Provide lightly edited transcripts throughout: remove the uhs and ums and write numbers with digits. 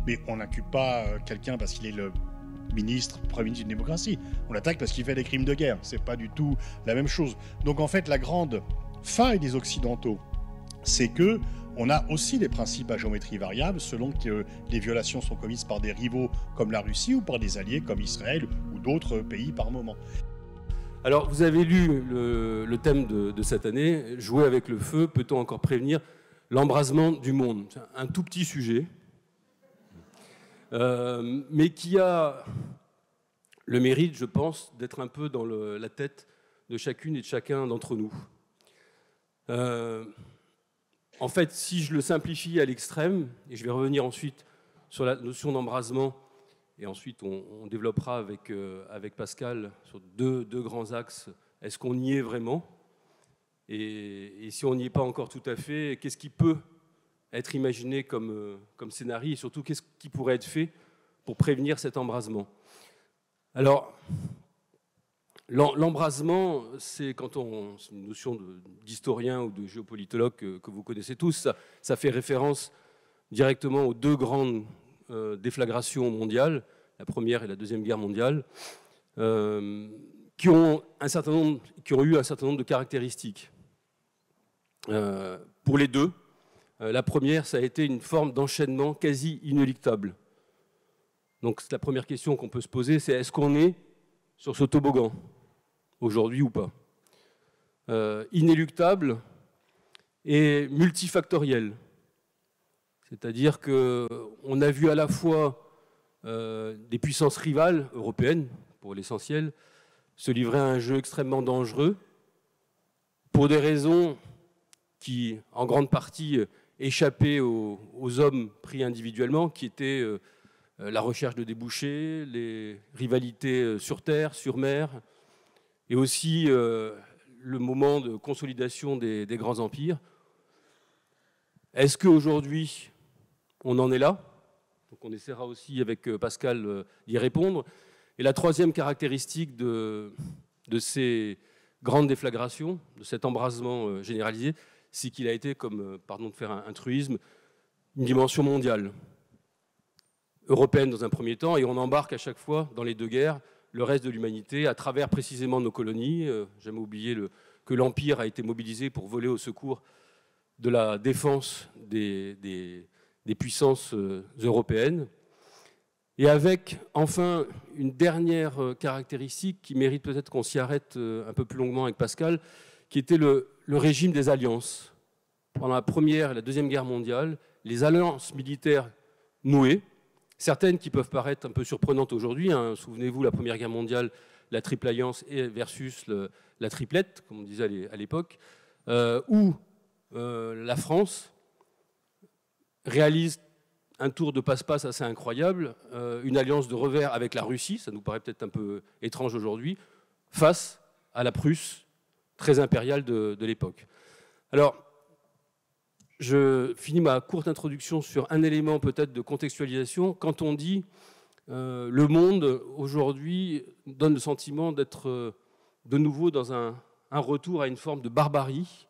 Mais on n'inculpe pas quelqu'un parce qu'il est le ministre, premier ministre d'une démocratie. On l'attaque parce qu'il fait des crimes de guerre. C'est pas du tout la même chose. Donc en fait, la grande faille des Occidentaux, c'est que on a aussi des principes à géométrie variable selon que les violations sont commises par des rivaux comme la Russie ou par des alliés comme Israël ou d'autres pays par moment. Alors, vous avez lu le thème de cette année, jouer avec le feu, peut-on encore prévenir l'embrasement du monde? C'est un tout petit sujet, mais qui a le mérite, je pense, d'être un peu dans la tête de chacune et de chacun d'entre nous. En fait, si je le simplifie à l'extrême, et je vais revenir ensuite sur la notion d'embrasement, et ensuite on développera avec Pascal sur deux grands axes. Est-ce qu'on y est vraiment? Et si on n'y est pas encore tout à fait, qu'est-ce qui peut être imaginé comme scénario? Et surtout, qu'est-ce qui pourrait être fait pour prévenir cet embrasement? Alors, l'embrasement, c'est une notion d'historien ou de géopolitologue que vous connaissez tous. Ça fait référence directement aux deux grandes déflagrations mondiales, la Première et la Deuxième Guerre mondiale, qui ont eu un certain nombre de caractéristiques. Pour les deux, la première, ça a été une forme d'enchaînement quasi inéluctable. Donc la première question qu'on peut se poser, c'est est-ce qu'on est sur ce toboggan aujourd'hui ou pas? Inéluctable et multifactoriel. C'est-à-dire qu'on a vu à la fois des puissances rivales européennes, pour l'essentiel, se livrer à un jeu extrêmement dangereux pour des raisons qui, en grande partie, échappaient aux hommes pris individuellement, qui étaient la recherche de débouchés, les rivalités sur terre, sur mer, et aussi le moment de consolidation des grands empires. Est-ce qu'aujourd'hui, on en est là? Donc on essaiera aussi avec Pascal d'y répondre. Et la troisième caractéristique de ces grandes déflagrations, de cet embrasement généralisé, c'est qu'il a été, comme, pardon de faire un truisme, une dimension mondiale, européenne dans un premier temps, et on embarque à chaque fois dans les deux guerres le reste de l'humanité à travers précisément nos colonies. Jamais oublié que l'Empire a été mobilisé pour voler au secours de la défense des puissances européennes. Et avec, enfin, une dernière caractéristique qui mérite peut-être qu'on s'y arrête un peu plus longuement avec Pascal, qui était le régime des alliances. Pendant la Première et la Deuxième Guerre mondiale, les alliances militaires nouées, certaines qui peuvent paraître un peu surprenantes aujourd'hui, hein. Souvenez-vous, la Première Guerre mondiale, la Triple Alliance versus la triplette, comme on disait à l'époque, où la France réalise un tour de passe-passe assez incroyable, une alliance de revers avec la Russie, ça nous paraît peut-être un peu étrange aujourd'hui, face à la Prusse très impériale de l'époque. Alors, je finis ma courte introduction sur un élément peut-être de contextualisation. Quand on dit le monde aujourd'hui donne le sentiment d'être de nouveau dans un retour à une forme de barbarie,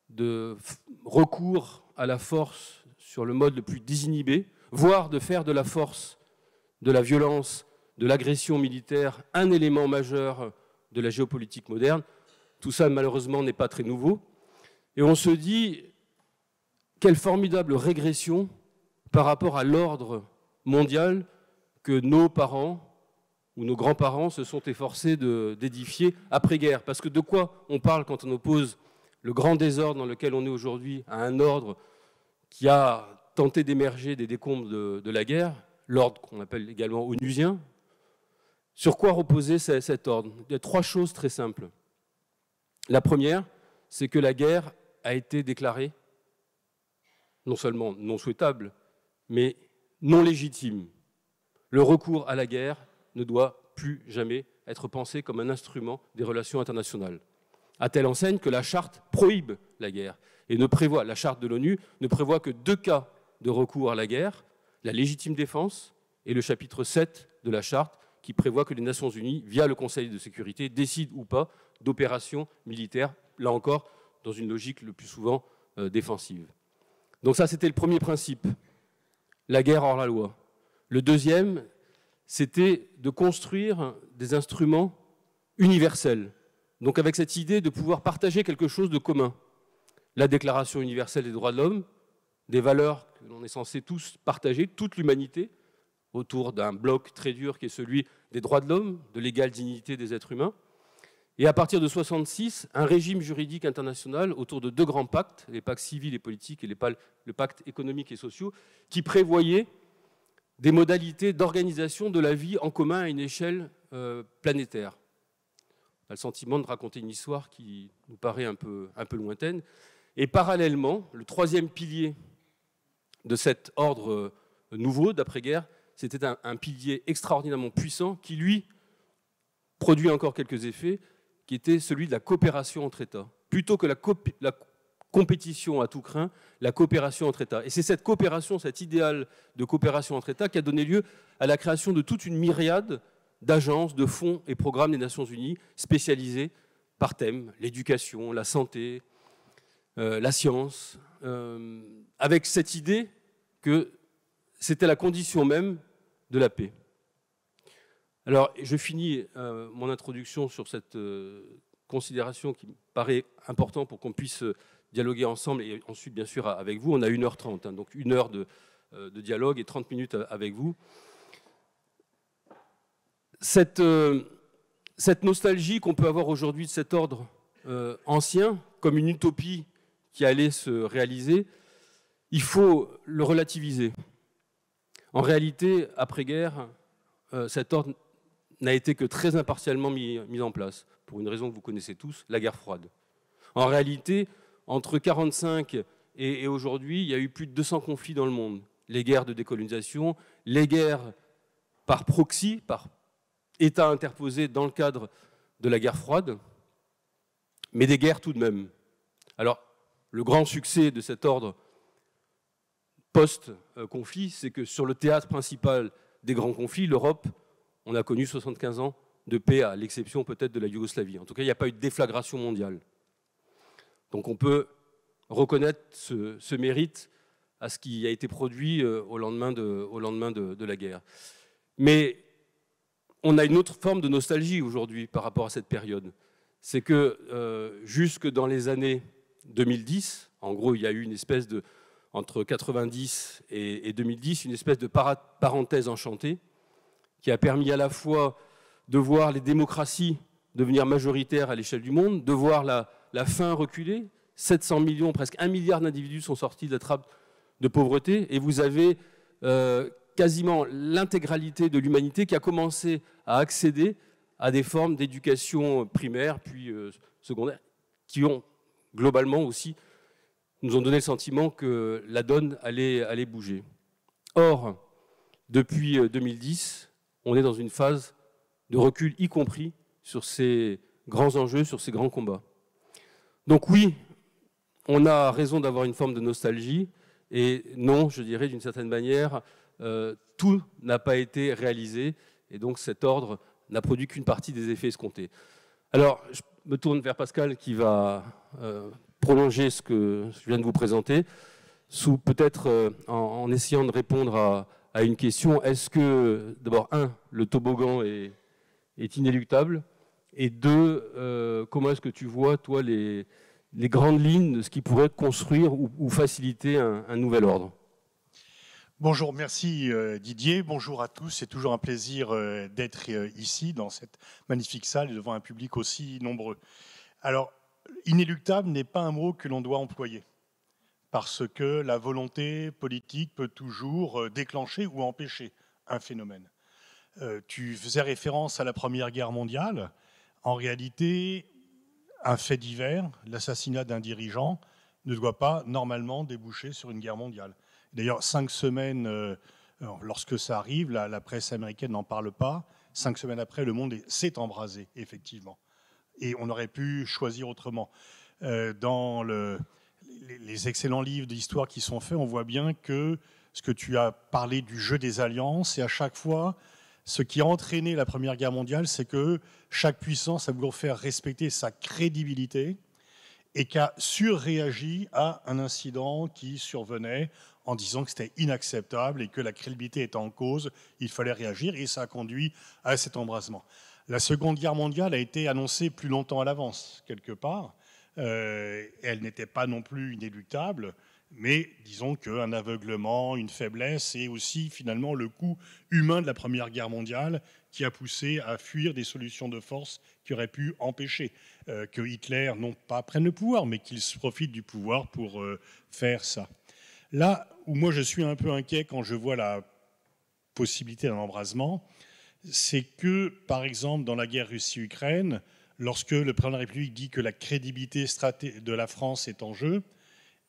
de recours à la force sur le mode le plus désinhibé, voire de faire de la force, de la violence, de l'agression militaire un élément majeur de la géopolitique moderne. Tout ça, malheureusement, n'est pas très nouveau. Et on se dit, quelle formidable régression par rapport à l'ordre mondial que nos parents ou nos grands-parents se sont efforcés d'édifier après-guerre. Parce que de quoi on parle quand on oppose le grand désordre dans lequel on est aujourd'hui à un ordre qui a tenté d'émerger des décombres de la guerre, l'ordre qu'on appelle également onusien? Sur quoi reposait cet ordre? Il y a trois choses très simples. La première, c'est que la guerre a été déclarée non seulement non souhaitable, mais non légitime. Le recours à la guerre ne doit plus jamais être pensé comme un instrument des relations internationales. À telle enseigne que la charte prohibe la guerre et la charte de l'ONU ne prévoit que deux cas de recours à la guerre, la légitime défense et le chapitre 7 de la charte qui prévoit que les Nations Unies, via le Conseil de sécurité, décident ou pas d'opérations militaires, là encore, dans une logique le plus souvent défensive. Donc ça, c'était le premier principe, la guerre hors la loi. Le deuxième, c'était de construire des instruments universels. Donc avec cette idée de pouvoir partager quelque chose de commun. La Déclaration universelle des droits de l'homme, des valeurs que l'on est censé tous partager, toute l'humanité, autour d'un bloc très dur qui est celui des droits de l'homme, de l'égale dignité des êtres humains. Et à partir de 1966, un régime juridique international autour de deux grands pactes, les pactes civils et politiques et le pacte économique et social, qui prévoyaient des modalités d'organisation de la vie en commun à une échelle planétaire. On a le sentiment de raconter une histoire qui nous paraît un peu lointaine. Et parallèlement, le troisième pilier de cet ordre nouveau d'après-guerre, c'était un pilier extraordinairement puissant qui, lui, produit encore quelques effets, qui était celui de la coopération entre États. Plutôt que la compétition à tout crin, la coopération entre États. Et c'est cette coopération, cet idéal de coopération entre États qui a donné lieu à la création de toute une myriade d'agences, de fonds et programmes des Nations Unies spécialisés par thème, l'éducation, la santé, la science, avec cette idée que c'était la condition même de la paix. Alors, je finis mon introduction sur cette considération qui me paraît importante pour qu'on puisse dialoguer ensemble et ensuite, bien sûr, avec vous. On a 1h30, hein, donc 1 heure de dialogue et 30 minutes avec vous. Cette nostalgie qu'on peut avoir aujourd'hui de cet ordre ancien, comme une utopie qui allait se réaliser, il faut le relativiser. En réalité, après-guerre, cet ordre n'a été que très impartialement mis en place, pour une raison que vous connaissez tous, la guerre froide. En réalité, entre 1945 et aujourd'hui, il y a eu plus de 200 conflits dans le monde. Les guerres de décolonisation, les guerres par proxy, par États interposés dans le cadre de la guerre froide, mais des guerres tout de même. Alors, le grand succès de cet ordre post-conflit, c'est que sur le théâtre principal des grands conflits, l'Europe, on a connu 75 ans de paix, à l'exception peut-être de la Yougoslavie. En tout cas, il n'y a pas eu de déflagration mondiale. Donc on peut reconnaître ce mérite à ce qui a été produit au lendemain de la guerre. Mais on a une autre forme de nostalgie aujourd'hui par rapport à cette période. C'est que jusque dans les années 2010, en gros, il y a eu une espèce de, entre 90 et 2010, une espèce de parenthèse enchantée qui a permis à la fois de voir les démocraties devenir majoritaires à l'échelle du monde, de voir la faim reculer. 700 millions, presque 1 milliard d'individus sont sortis de la trappe de pauvreté, et vous avez quasiment l'intégralité de l'humanité qui a commencé à accéder à des formes d'éducation primaire, puis secondaire, qui ont globalement aussi, nous ont donné le sentiment que la donne allait bouger. Or, depuis 2010, on est dans une phase de recul, y compris sur ces grands enjeux, sur ces grands combats. Donc oui, on a raison d'avoir une forme de nostalgie, et non, je dirais d'une certaine manière, tout n'a pas été réalisé, et donc cet ordre n'a produit qu'une partie des effets escomptés. Alors, je me tourne vers Pascal qui va prolonger ce que je viens de vous présenter, sous peut-être en essayant de répondre à une question. Est-ce que, d'abord, le toboggan est inéluctable, et deux, comment est-ce que tu vois, toi, les grandes lignes de ce qui pourrait construire ou faciliter un nouvel ordre? Bonjour, merci Didier. Bonjour à tous. C'est toujours un plaisir d'être ici, dans cette magnifique salle, devant un public aussi nombreux. Alors, inéluctable n'est pas un mot que l'on doit employer, parce que la volonté politique peut toujours déclencher ou empêcher un phénomène. Tu faisais référence à la Première Guerre mondiale. En réalité, un fait divers, l'assassinat d'un dirigeant, ne doit pas normalement déboucher sur une guerre mondiale. D'ailleurs, 5 semaines, lorsque ça arrive, la presse américaine n'en parle pas. 5 semaines après, le monde s'est embrasé, effectivement. Et on aurait pu choisir autrement. Dans les excellents livres d'histoire qui sont faits, on voit bien que ce que tu as parlé du jeu des alliances, et à chaque fois, ce qui a entraîné la Première Guerre mondiale, c'est que chaque puissance a voulu faire respecter sa crédibilité et qui a surréagi à un incident qui survenait en disant que c'était inacceptable et que la crédibilité était en cause, il fallait réagir, et ça a conduit à cet embrasement. La Seconde Guerre mondiale a été annoncée plus longtemps à l'avance, quelque part. Elle n'était pas non plus inéluctable, mais disons qu'un aveuglement, une faiblesse, et aussi finalement le coût humain de la Première Guerre mondiale qui a poussé à fuir des solutions de force qui auraient pu empêcher que Hitler, non pas prenne le pouvoir, mais qu'il se profite du pouvoir pour faire ça. Là où moi je suis un peu inquiet quand je vois la possibilité d'un embrasement, c'est que, par exemple, dans la guerre Russie-Ukraine, lorsque le président de la République dit que la crédibilité de la France est en jeu,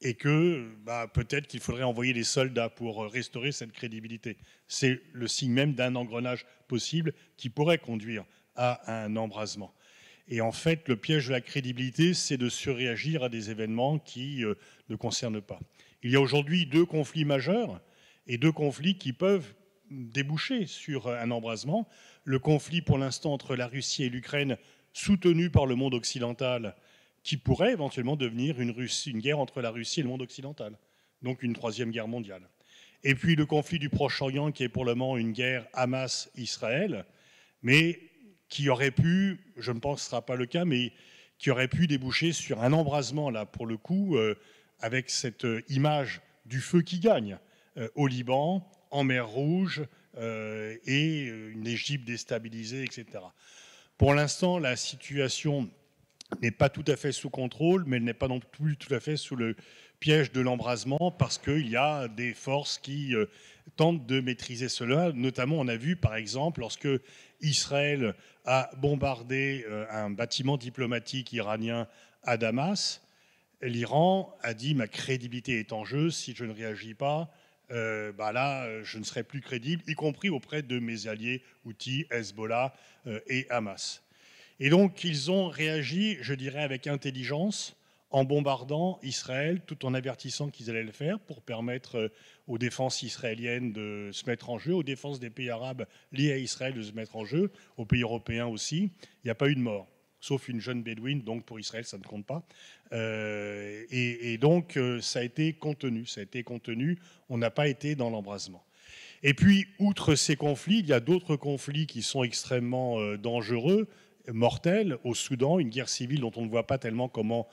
et que peut-être qu'il faudrait envoyer des soldats pour restaurer cette crédibilité. C'est le signe même d'un engrenage possible qui pourrait conduire à un embrasement. Et en fait, le piège de la crédibilité, c'est de surréagir à des événements qui ne concernent pas. Il y a aujourd'hui 2 conflits majeurs et 2 conflits qui peuvent déboucher sur un embrasement. Le conflit, pour l'instant, entre la Russie et l'Ukraine, soutenu par le monde occidental, qui pourrait éventuellement devenir une guerre entre la Russie et le monde occidental, donc une 3e guerre mondiale. Et puis le conflit du Proche-Orient, qui est pour le moment une guerre Hamas-Israël, mais qui aurait pu, je ne pense que ce ne sera pas le cas, mais qui aurait pu déboucher sur un embrasement, là, pour le coup, avec cette image du feu qui gagne, au Liban, en mer Rouge, et une Égypte déstabilisée, etc. Pour l'instant, la situation n'est pas tout à fait sous contrôle, mais elle n'est pas non plus tout à fait sous le piège de l'embrasement, parce qu'il y a des forces qui tentent de maîtriser cela. Notamment, on a vu, par exemple, lorsque Israël a bombardé un bâtiment diplomatique iranien à Damas, l'Iran a dit « ma crédibilité est en jeu, si je ne réagis pas, là, je ne serai plus crédible, y compris auprès de mes alliés Houthis, Hezbollah et Hamas ». Et donc, ils ont réagi, je dirais, avec intelligence, en bombardant Israël, tout en avertissant qu'ils allaient le faire pour permettre aux défenses israéliennes de se mettre en jeu, aux défenses des pays arabes liés à Israël de se mettre en jeu, aux pays européens aussi. Il n'y a pas eu de mort, sauf une jeune bédouine, donc pour Israël, ça ne compte pas. Et donc, ça a été contenu. On n'a pas été dans l'embrasement. Et puis, outre ces conflits, il y a d'autres conflits qui sont extrêmement dangereux, mortelle au Soudan, une guerre civile dont on ne voit pas tellement comment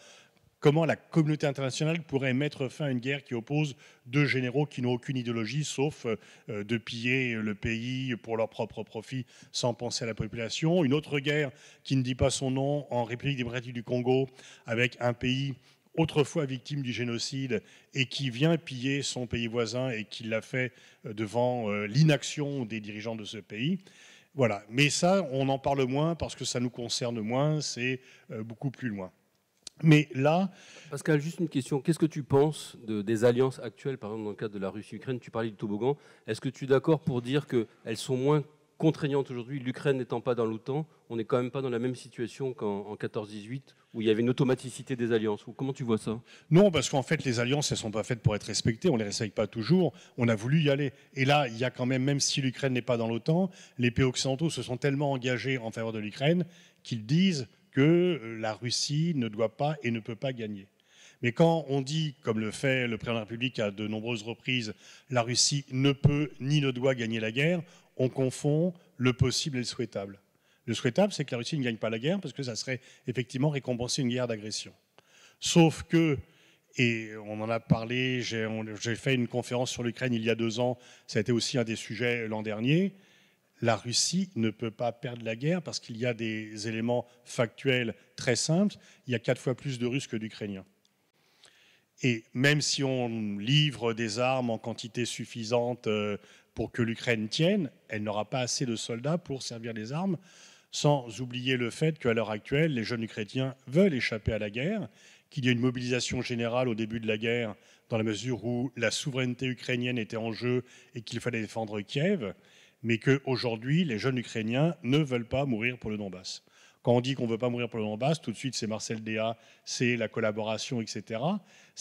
la communauté internationale pourrait mettre fin à une guerre qui oppose 2 généraux qui n'ont aucune idéologie, sauf de piller le pays pour leur propre profit sans penser à la population. Une autre guerre qui ne dit pas son nom en République démocratique du Congo, avec un pays autrefois victime du génocide et qui vient piller son pays voisin et qui l'a fait devant l'inaction des dirigeants de ce pays. Voilà, mais ça, on en parle moins parce que ça nous concerne moins, c'est beaucoup plus loin. Mais là... Pascal, juste une question. Qu'est-ce que tu penses des alliances actuelles, par exemple dans le cadre de la Russie-Ukraine? Tu parlais du toboggan. Est-ce que tu es d'accord pour dire qu'elles sont moins contraignantes aujourd'hui? L'Ukraine n'étant pas dans l'OTAN, on n'est quand même pas dans la même situation qu'en 14-18, où il y avait une automaticité des alliances. Comment tu vois ça? Non, parce qu'en fait, les alliances, elles ne sont pas faites pour être respectées. On ne les respecte pas toujours. On a voulu y aller. Et là, il y a quand même si l'Ukraine n'est pas dans l'OTAN, les pays occidentaux se sont tellement engagés en faveur de l'Ukraine qu'ils disent que la Russie ne doit pas et ne peut pas gagner. Mais quand on dit, comme le fait le président de la République à de nombreuses reprises, la Russie ne peut ni ne doit gagner la guerre, on confond le possible et le souhaitable. Le souhaitable, c'est que la Russie ne gagne pas la guerre parce que ça serait effectivement récompenser une guerre d'agression. Sauf que, et on en a parlé, j'ai fait une conférence sur l'Ukraine il y a 2 ans, ça a été aussi un des sujets l'an dernier, la Russie ne peut pas perdre la guerre parce qu'il y a des éléments factuels très simples. Il y a 4 fois plus de Russes que d'Ukrainiens. Et même si on livre des armes en quantité suffisante pour que l'Ukraine tienne, elle n'aura pas assez de soldats pour servir les armes, sans oublier le fait qu'à l'heure actuelle, les jeunes Ukrainiens veulent échapper à la guerre, qu'il y a une mobilisation générale au début de la guerre, dans la mesure où la souveraineté ukrainienne était en jeu et qu'il fallait défendre Kiev, mais qu'aujourd'hui, les jeunes Ukrainiens ne veulent pas mourir pour le Donbass. Quand on dit qu'on ne veut pas mourir pour le Donbass, tout de suite, c'est Marcel Déat, c'est la collaboration, etc.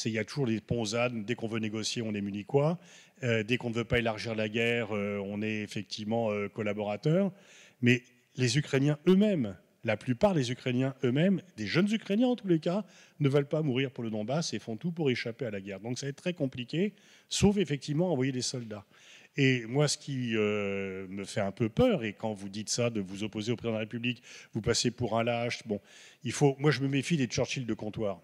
Il y a toujours des ponzades. Dès qu'on veut négocier, on est munichois. Dès qu'on ne veut pas élargir la guerre, on est effectivement collaborateur. Mais les Ukrainiens eux-mêmes, La plupart des Ukrainiens eux-mêmes, des jeunes Ukrainiens en tous les cas, ne veulent pas mourir pour le Donbass et font tout pour échapper à la guerre. Donc ça va être très compliqué, sauf effectivement envoyer des soldats. Et moi, ce qui me fait un peu peur, et quand vous dites ça, de vous opposer au président de la République, vous passez pour un lâche. Bon, moi, je me méfie des Churchill de comptoir.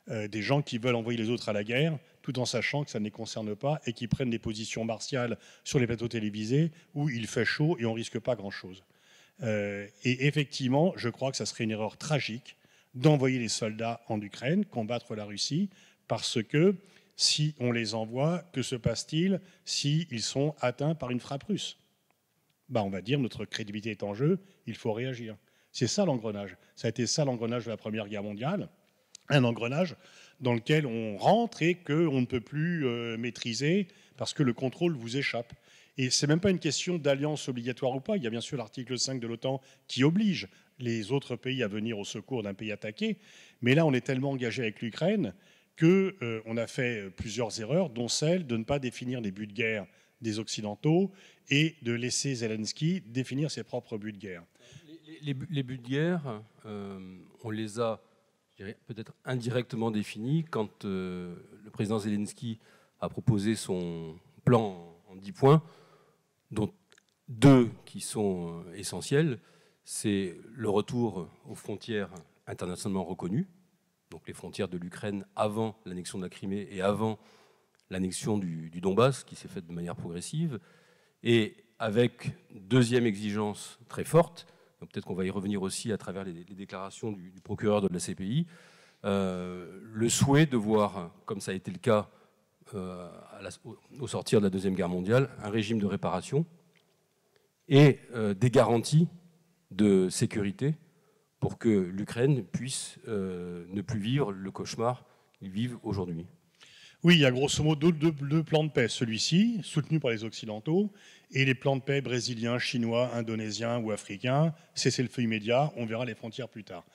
Des gens qui veulent envoyer les autres à la guerre, tout en sachant que ça ne les concerne pas, et qui prennent des positions martiales sur les plateaux télévisés où il fait chaud et on risque pas grand-chose. Et effectivement, je crois que ça serait une erreur tragique d'envoyer les soldats en Ukraine combattre la Russie, parce que si on les envoie, que se passe-t-il s'ils sont atteints par une frappe russe? On va dire notre crédibilité est en jeu, il faut réagir. C'est ça l'engrenage. Ça a été ça l'engrenage de la Première Guerre mondiale, un engrenage dans lequel on rentre et qu'on ne peut plus maîtriser parce que le contrôle vous échappe. Et ce n'est même pas une question d'alliance obligatoire ou pas. Il y a bien sûr l'article 5 de l'OTAN qui oblige les autres pays à venir au secours d'un pays attaqué. Mais là, on est tellement engagé avec l'Ukraine qu'on a fait plusieurs erreurs, dont celle de ne pas définir les buts de guerre des Occidentaux et de laisser Zelensky définir ses propres buts de guerre. Les buts de guerre, on les a peut-être indirectement définis quand le président Zelensky a proposé son plan en 10 points, dont 2 qui sont essentiels. C'est le retour aux frontières internationalement reconnues, donc les frontières de l'Ukraine avant l'annexion de la Crimée et avant l'annexion du Donbass, qui s'est faite de manière progressive, et avec deuxième exigence très forte, peut-être qu'on va y revenir aussi à travers les déclarations du procureur de la CPI, le souhait de voir, comme ça a été le cas au sortir de la Deuxième Guerre mondiale, un régime de réparation et des garanties de sécurité pour que l'Ukraine puisse ne plus vivre le cauchemar qu'ils vivent aujourd'hui. Oui, il y a grosso modo deux plans de paix. Celui-ci, soutenu par les Occidentaux, et les plans de paix brésiliens, chinois, indonésiens ou africains, cessez-le-feu immédiat, on verra les frontières plus tard.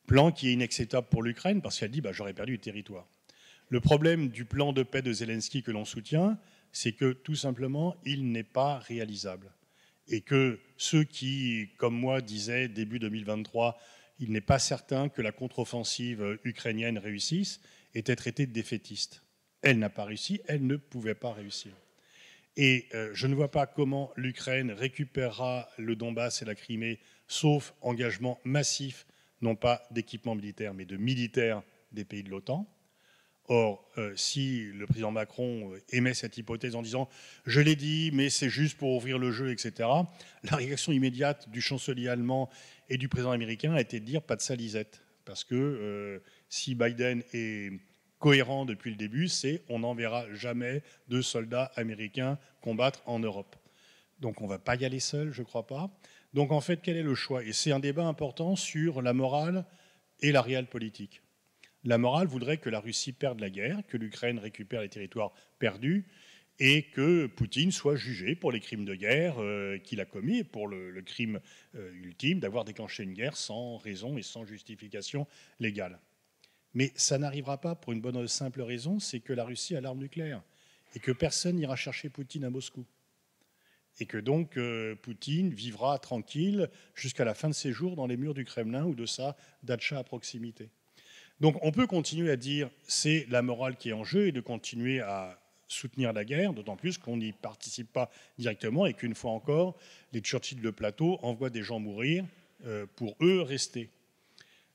Plan qui est inacceptable pour l'Ukraine parce qu'elle dit j'aurais perdu du territoire. Le problème du plan de paix de Zelensky que l'on soutient, c'est que tout simplement, il n'est pas réalisable. Et que ceux qui, comme moi, disaient début 2023, il n'est pas certain que la contre-offensive ukrainienne réussisse, étaient traités de défaitistes. Elle n'a pas réussi, elle ne pouvait pas réussir. Et je ne vois pas comment l'Ukraine récupérera le Donbass et la Crimée, sauf engagement massif, non pas d'équipement militaire, mais de militaires des pays de l'OTAN. Or, si le président Macron émet cette hypothèse en disant « je l'ai dit, mais c'est juste pour ouvrir le jeu, etc. », la réaction immédiate du chancelier allemand et du président américain a été de dire « pas de salisette ». Parce que si Biden est cohérent depuis le début, c'est on n'enverra jamais de soldats américains combattre en Europe. Donc on ne va pas y aller seul, je ne crois pas. Donc en fait, quel est le choix? Et c'est un débat important sur la morale et la réelle politique. La morale voudrait que la Russie perde la guerre, que l'Ukraine récupère les territoires perdus et que Poutine soit jugé pour les crimes de guerre qu'il a commis et pour le crime ultime d'avoir déclenché une guerre sans raison et sans justification légale. Mais ça n'arrivera pas pour une bonne simple raison, c'est que la Russie a l'arme nucléaire et que personne n'ira chercher Poutine à Moscou. Et que donc Poutine vivra tranquille jusqu'à la fin de ses jours dans les murs du Kremlin ou de sa datcha à proximité. Donc on peut continuer à dire c'est la morale qui est en jeu et de continuer à soutenir la guerre, d'autant plus qu'on n'y participe pas directement et qu'une fois encore, les Churchill de plateau envoient des gens mourir pour eux rester.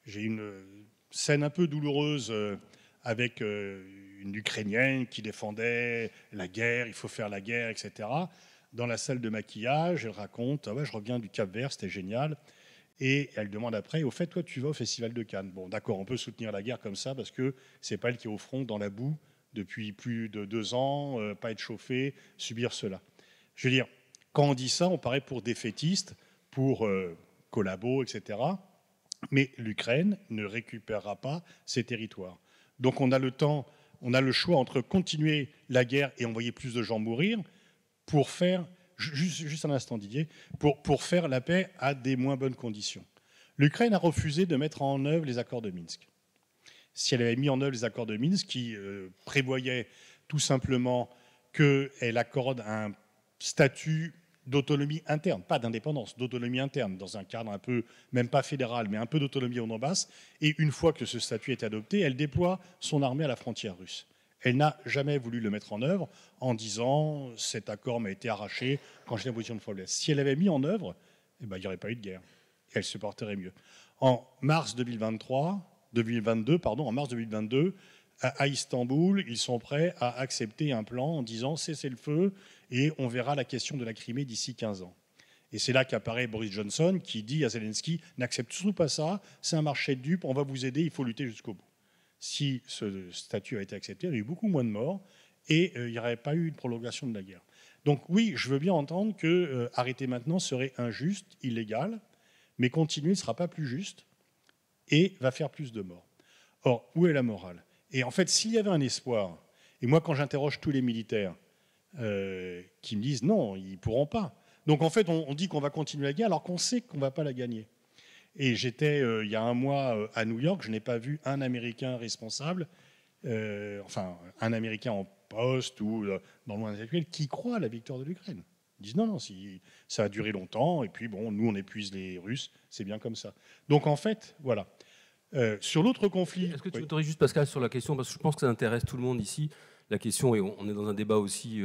J'ai une scène un peu douloureuse avec une Ukrainienne qui défendait la guerre, il faut faire la guerre, etc. Dans la salle de maquillage, elle raconte « je reviens du Cap-Vert, c'était génial ». Et elle demande après, au fait, toi, tu vas au Festival de Cannes. Bon, d'accord, on peut soutenir la guerre comme ça parce que c'est pas elle qui est au front dans la boue depuis plus de 2 ans, pas être chauffée, subir cela. Je veux dire, quand on dit ça, on paraît pour défaitiste, pour collabo, etc. Mais l'Ukraine ne récupérera pas ses territoires. Donc on a le temps, on a le choix entre continuer la guerre et envoyer plus de gens mourir pour faire... Juste un instant, Didier, pour faire la paix à des moins bonnes conditions. L'Ukraine a refusé de mettre en œuvre les accords de Minsk. Si elle avait mis en œuvre les accords de Minsk qui prévoyaient tout simplement qu'elle accorde un statut d'autonomie interne, pas d'indépendance, d'autonomie interne, dans un cadre un peu, même pas fédéral, mais un peu d'autonomie au Donbass. Et une fois que ce statut est adopté, elle déploie son armée à la frontière russe. Elle n'a jamais voulu le mettre en œuvre en disant « cet accord m'a été arraché quand j'étais en position de faiblesse ». Si elle avait mis en œuvre, eh ben, il n'y aurait pas eu de guerre. Et elle se porterait mieux. En mars 2022, à Istanbul, ils sont prêts à accepter un plan en disant « cessez le feu et on verra la question de la Crimée d'ici 15 ans ». Et c'est là qu'apparaît Boris Johnson qui dit à Zelensky « n'accepte surtout pas ça, c'est un marché de dupes, on va vous aider, il faut lutter jusqu'au bout ». Si ce statut a été accepté, il y a eu beaucoup moins de morts et il n'y aurait pas eu une prolongation de la guerre. Donc oui, je veux bien entendre que arrêter maintenant serait injuste, illégal, mais continuer ne sera pas plus juste et va faire plus de morts. Or, où est la morale? Et en fait, s'il y avait un espoir, et moi quand j'interroge tous les militaires qui me disent non, ils ne pourront pas. Donc en fait, on dit qu'on va continuer la guerre alors qu'on sait qu'on ne va pas la gagner. Et j'étais, il y a un mois, à New York, je n'ai pas vu un Américain responsable, enfin, un Américain en poste ou dans le monde intellectuel qui croit à la victoire de l'Ukraine. Ils disent non, si, ça a duré longtemps, et puis bon, nous, on épuise les Russes, c'est bien comme ça. Donc en fait, voilà. Sur l'autre conflit... Est-ce que tu m'autorises juste, Pascal, sur la question, parce que je pense que ça intéresse tout le monde ici, la question, et on est dans un débat aussi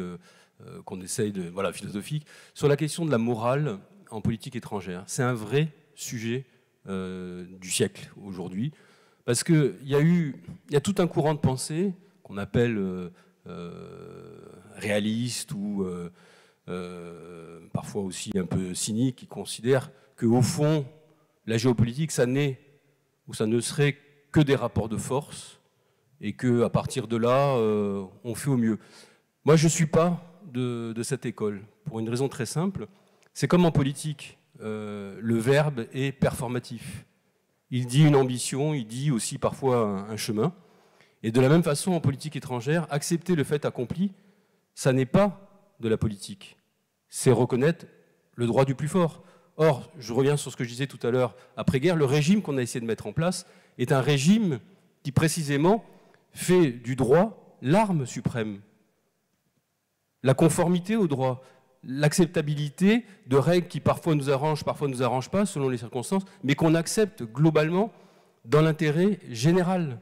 qu'on essaye de... Voilà, philosophique, sur la question de la morale en politique étrangère. C'est un vrai sujet du siècle aujourd'hui, parce qu'il y a tout un courant de pensée qu'on appelle réaliste ou parfois aussi un peu cynique, qui considère qu'au fond, la géopolitique, ça n'est ou ça ne serait que des rapports de force et qu'à partir de là, on fait au mieux. Moi, je ne suis pas de cette école, pour une raison très simple. C'est comme en politique. Le verbe est performatif. Il dit une ambition, il dit aussi parfois un chemin. Et de la même façon, en politique étrangère, accepter le fait accompli, ça n'est pas de la politique. C'est reconnaître le droit du plus fort. Or, je reviens sur ce que je disais tout à l'heure, après-guerre, le régime qu'on a essayé de mettre en place est un régime qui, précisément, fait du droit l'arme suprême. La conformité au droit, l'acceptabilité de règles qui parfois nous arrangent pas, selon les circonstances, mais qu'on accepte globalement dans l'intérêt général.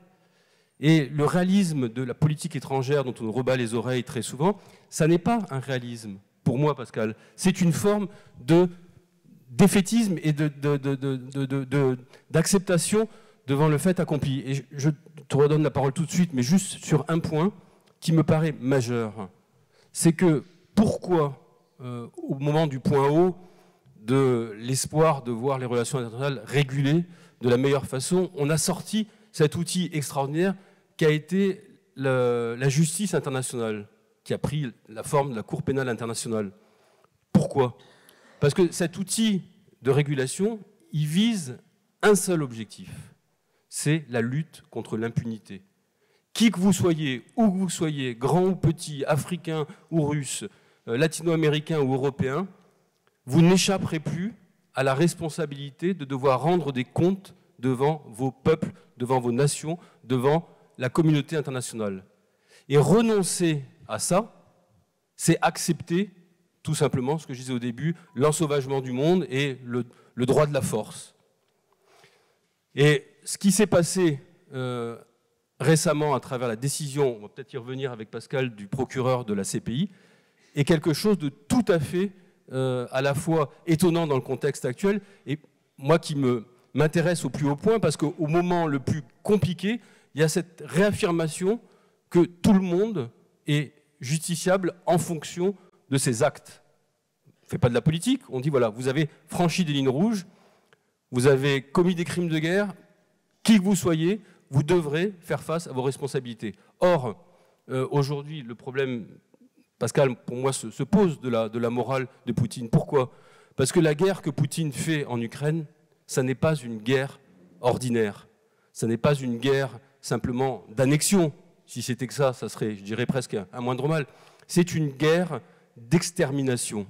Et le réalisme de la politique étrangère dont on nous rebat les oreilles très souvent, ça n'est pas un réalisme, pour moi, Pascal. C'est une forme de défaitisme et d'acceptation devant le fait accompli. Et je te redonne la parole tout de suite, mais juste sur un point qui me paraît majeur. C'est que pourquoi, au moment du point haut de l'espoir de voir les relations internationales régulées de la meilleure façon, on a sorti cet outil extraordinaire qui a été la justice internationale, qui a pris la forme de la Cour pénale internationale. Pourquoi ? Parce que cet outil de régulation, il vise un seul objectif, c'est la lutte contre l'impunité. Qui que vous soyez, où que vous soyez, grand ou petit, africain ou russe, latino-américain ou européen, vous n'échapperez plus à la responsabilité de devoir rendre des comptes devant vos peuples, devant vos nations, devant la communauté internationale. Et renoncer à ça, c'est accepter tout simplement ce que je disais au début, l'ensauvagement du monde et le droit de la force. Et ce qui s'est passé récemment à travers la décision, on va peut-être y revenir avec Pascal, du procureur de la CPI, est quelque chose de tout à fait à la fois étonnant dans le contexte actuel et moi qui m'intéresse au plus haut point parce qu'au moment le plus compliqué, il y a cette réaffirmation que tout le monde est justiciable en fonction de ses actes. On ne fait pas de la politique, on dit voilà, vous avez franchi des lignes rouges, vous avez commis des crimes de guerre, qui que vous soyez, vous devrez faire face à vos responsabilités. Or, aujourd'hui, le problème, Pascal, pour moi, se pose de la morale de Poutine. Pourquoi ? Parce que la guerre que Poutine fait en Ukraine, ça n'est pas une guerre ordinaire. Ça n'est pas une guerre simplement d'annexion. Si c'était que ça serait, je dirais, presque un moindre mal. C'est une guerre d'extermination,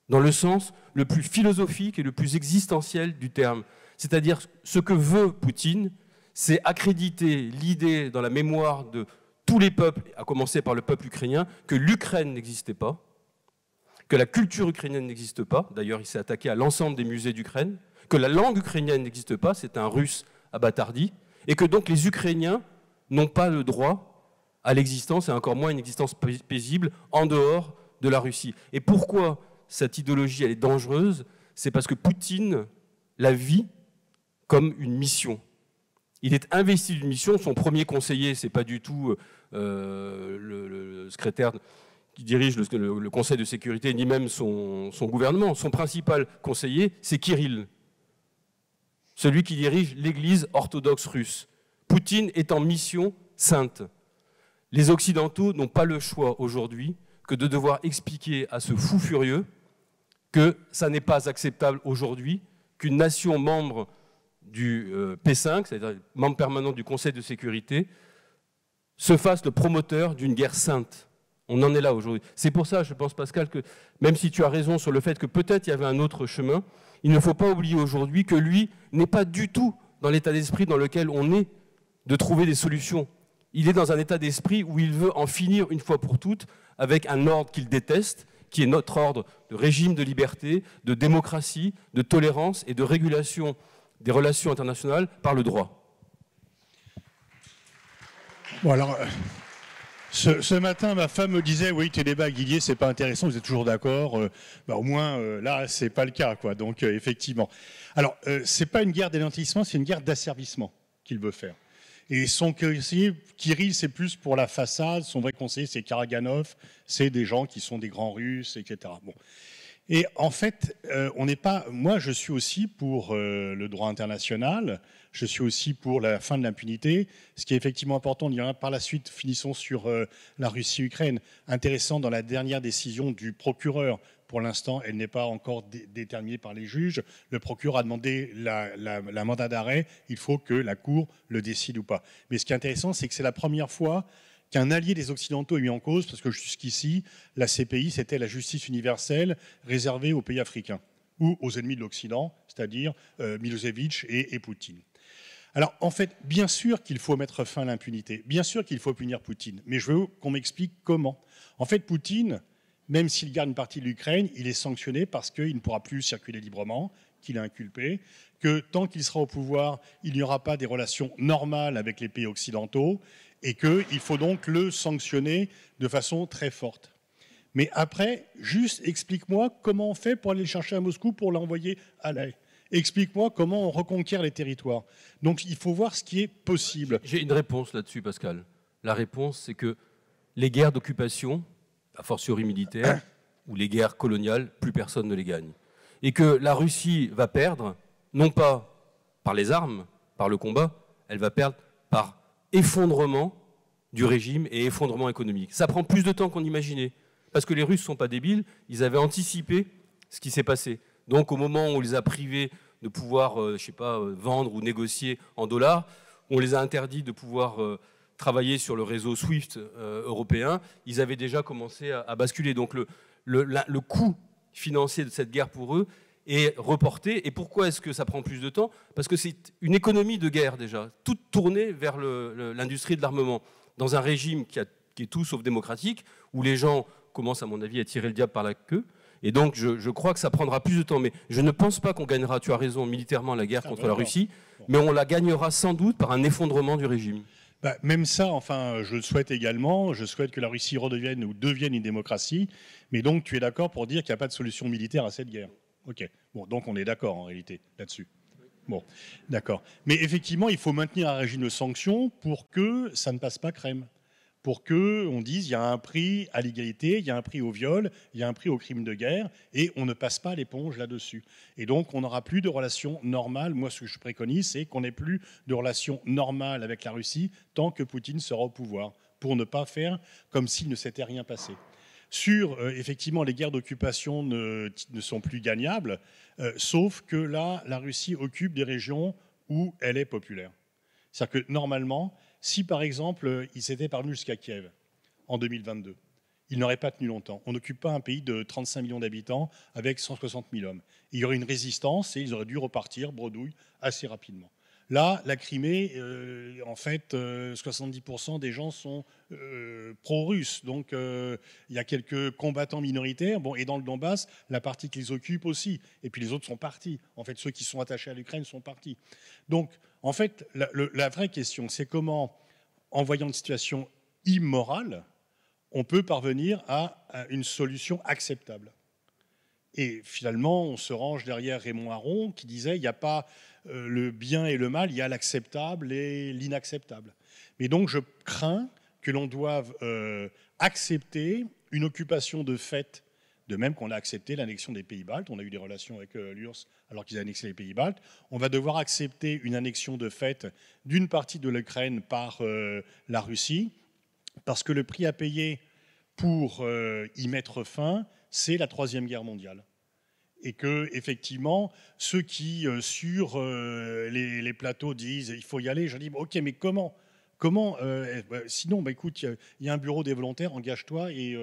dans le sens le plus philosophique et le plus existentiel du terme. C'est-à-dire, ce que veut Poutine, c'est accréditer l'idée dans la mémoire de tous les peuples, à commencer par le peuple ukrainien, que l'Ukraine n'existait pas, que la culture ukrainienne n'existe pas, d'ailleurs il s'est attaqué à l'ensemble des musées d'Ukraine, que la langue ukrainienne n'existe pas, c'est un russe abattardi, et que donc les Ukrainiens n'ont pas le droit à l'existence, et encore moins une existence paisible, en dehors de la Russie. Et pourquoi cette idéologie elle est dangereuse? C'est parce que Poutine la vit comme une mission. Il est investi d'une mission, son premier conseiller, ce n'est pas du tout le secrétaire qui dirige le Conseil de sécurité, ni même son gouvernement. Son principal conseiller, c'est Kirill, celui qui dirige l'Église orthodoxe russe. Poutine est en mission sainte. Les Occidentaux n'ont pas le choix aujourd'hui que de devoir expliquer à ce fou furieux que ça n'est pas acceptable aujourd'hui qu'une nation membre du P5, c'est-à-dire membre permanent du Conseil de sécurité, se fasse le promoteur d'une guerre sainte. On en est là aujourd'hui. C'est pour ça, je pense, Pascal, que même si tu as raison sur le fait que peut-être il y avait un autre chemin, il ne faut pas oublier aujourd'hui que lui n'est pas du tout dans l'état d'esprit dans lequel on est de trouver des solutions. Il est dans un état d'esprit où il veut en finir une fois pour toutes avec un ordre qu'il déteste, qui est notre ordre de régime de liberté, de démocratie, de tolérance et de régulation des relations internationales par le droit. Bon alors, ce matin, ma femme me disait, oui, tes débats, Guillier, c'est pas intéressant, vous êtes toujours d'accord. Au moins, là, c'est pas le cas, quoi. Donc, effectivement. Alors, c'est pas une guerre d'éléantissement, c'est une guerre d'asservissement qu'il veut faire. Et son conseiller, Kirill, c'est plus pour la façade. Son vrai conseiller, c'est Karaganov. C'est des gens qui sont des grands Russes, etc. Bon. Et en fait, on n'est pas. Moi, je suis aussi pour le droit international. Je suis aussi pour la fin de l'impunité. Ce qui est effectivement important, on y reviendra par la suite. Finissons sur la Russie-Ukraine. Intéressant dans la dernière décision du procureur. Pour l'instant, elle n'est pas encore déterminée par les juges. Le procureur a demandé la mandat d'arrêt. Il faut que la Cour le décide ou pas. Mais ce qui est intéressant, c'est que c'est la première fois qu'un allié des Occidentaux est mis en cause, parce que jusqu'ici, la CPI, c'était la justice universelle réservée aux pays africains ou aux ennemis de l'Occident, c'est-à-dire Milosevic et Poutine. Alors, en fait, bien sûr qu'il faut mettre fin à l'impunité. Bien sûr qu'il faut punir Poutine. Mais je veux qu'on m'explique comment. En fait, Poutine, même s'il garde une partie de l'Ukraine, il est sanctionné parce qu'il ne pourra plus circuler librement, qu'il est inculpé, que tant qu'il sera au pouvoir, il n'y aura pas des relations normales avec les pays occidentaux et qu'il faut donc le sanctionner de façon très forte. Mais après, juste explique-moi comment on fait pour aller le chercher à Moscou pour l'envoyer à La Haye. Explique-moi comment on reconquiert les territoires. Donc il faut voir ce qui est possible. J'ai une réponse là-dessus, Pascal. La réponse, c'est que les guerres d'occupation, a fortiori militaires, ou les guerres coloniales, plus personne ne les gagne. Et que la Russie va perdre, non pas par les armes, par le combat, elle va perdre par effondrement du régime et effondrement économique. Ça prend plus de temps qu'on imaginait, parce que les Russes ne sont pas débiles, ils avaient anticipé ce qui s'est passé. Donc au moment où on les a privés de pouvoir, vendre ou négocier en dollars, on les a interdits de pouvoir travailler sur le réseau SWIFT européen, ils avaient déjà commencé à basculer. Donc le coût financier de cette guerre pour eux est reporté. Et pourquoi est-ce que ça prend plus de temps? Parce que c'est une économie de guerre déjà, toute tournée vers l'industrie de l'armement, dans un régime qui est tout sauf démocratique, où les gens commencent à mon avis à tirer le diable par la queue. Et donc je crois que ça prendra plus de temps. Mais je ne pense pas qu'on gagnera, tu as raison, militairement la guerre contre la Russie, mais on la gagnera sans doute par un effondrement du régime. Bah, même ça, enfin, je le souhaite également. Je souhaite que la Russie redevienne ou devienne une démocratie. Mais donc, tu es d'accord pour dire qu'il n'y a pas de solution militaire à cette guerre? Ok. Bon, donc on est d'accord en réalité là-dessus. Bon, d'accord. Mais effectivement, il faut maintenir un régime de sanctions pour que ça ne passe pas crème. Pour qu'on dise il y a un prix à l'égalité, il y a un prix au viol, il y a un prix au crime de guerre, et on ne passe pas l'éponge là-dessus. Et donc, on n'aura plus de relations normales. Moi, ce que je préconise, c'est qu'on n'ait plus de relations normales avec la Russie tant que Poutine sera au pouvoir, pour ne pas faire comme s'il ne s'était rien passé. Sur, effectivement, les guerres d'occupation ne sont plus gagnables, sauf que là, la Russie occupe des régions où elle est populaire. C'est-à-dire que, normalement, si, par exemple, il s'était parvenu jusqu'à Kiev en 2022, il n'aurait pas tenu longtemps. On n'occupe pas un pays de 35 millions d'habitants avec 160 000 hommes. Il y aurait une résistance et ils auraient dû repartir bredouille assez rapidement. Là, la Crimée, en fait, 70% des gens sont pro-russes. Donc, il y a quelques combattants minoritaires. Bon, et dans le Donbass, la partie qu'ils occupent aussi. Et puis les autres sont partis. En fait, ceux qui sont attachés à l'Ukraine sont partis. Donc, en fait, la vraie question, c'est comment, en voyant une situation immorale, on peut parvenir à une solution acceptable. Et finalement, on se range derrière Raymond Aron qui disait il n'y a pas le bien et le mal, il y a l'acceptable et l'inacceptable. Mais donc je crains que l'on doive accepter une occupation de fait, de même qu'on a accepté l'annexion des Pays-Baltes. On a eu des relations avec l'URSS alors qu'ils annexaient les Pays-Baltes. On va devoir accepter une annexion de fait d'une partie de l'Ukraine par la Russie, parce que le prix à payer pour y mettre fin, c'est la Troisième Guerre mondiale. Et que, effectivement, ceux qui, sur les plateaux, disent il faut y aller, je dis ok, mais comment sinon, écoute, il y a un bureau des volontaires, engage-toi et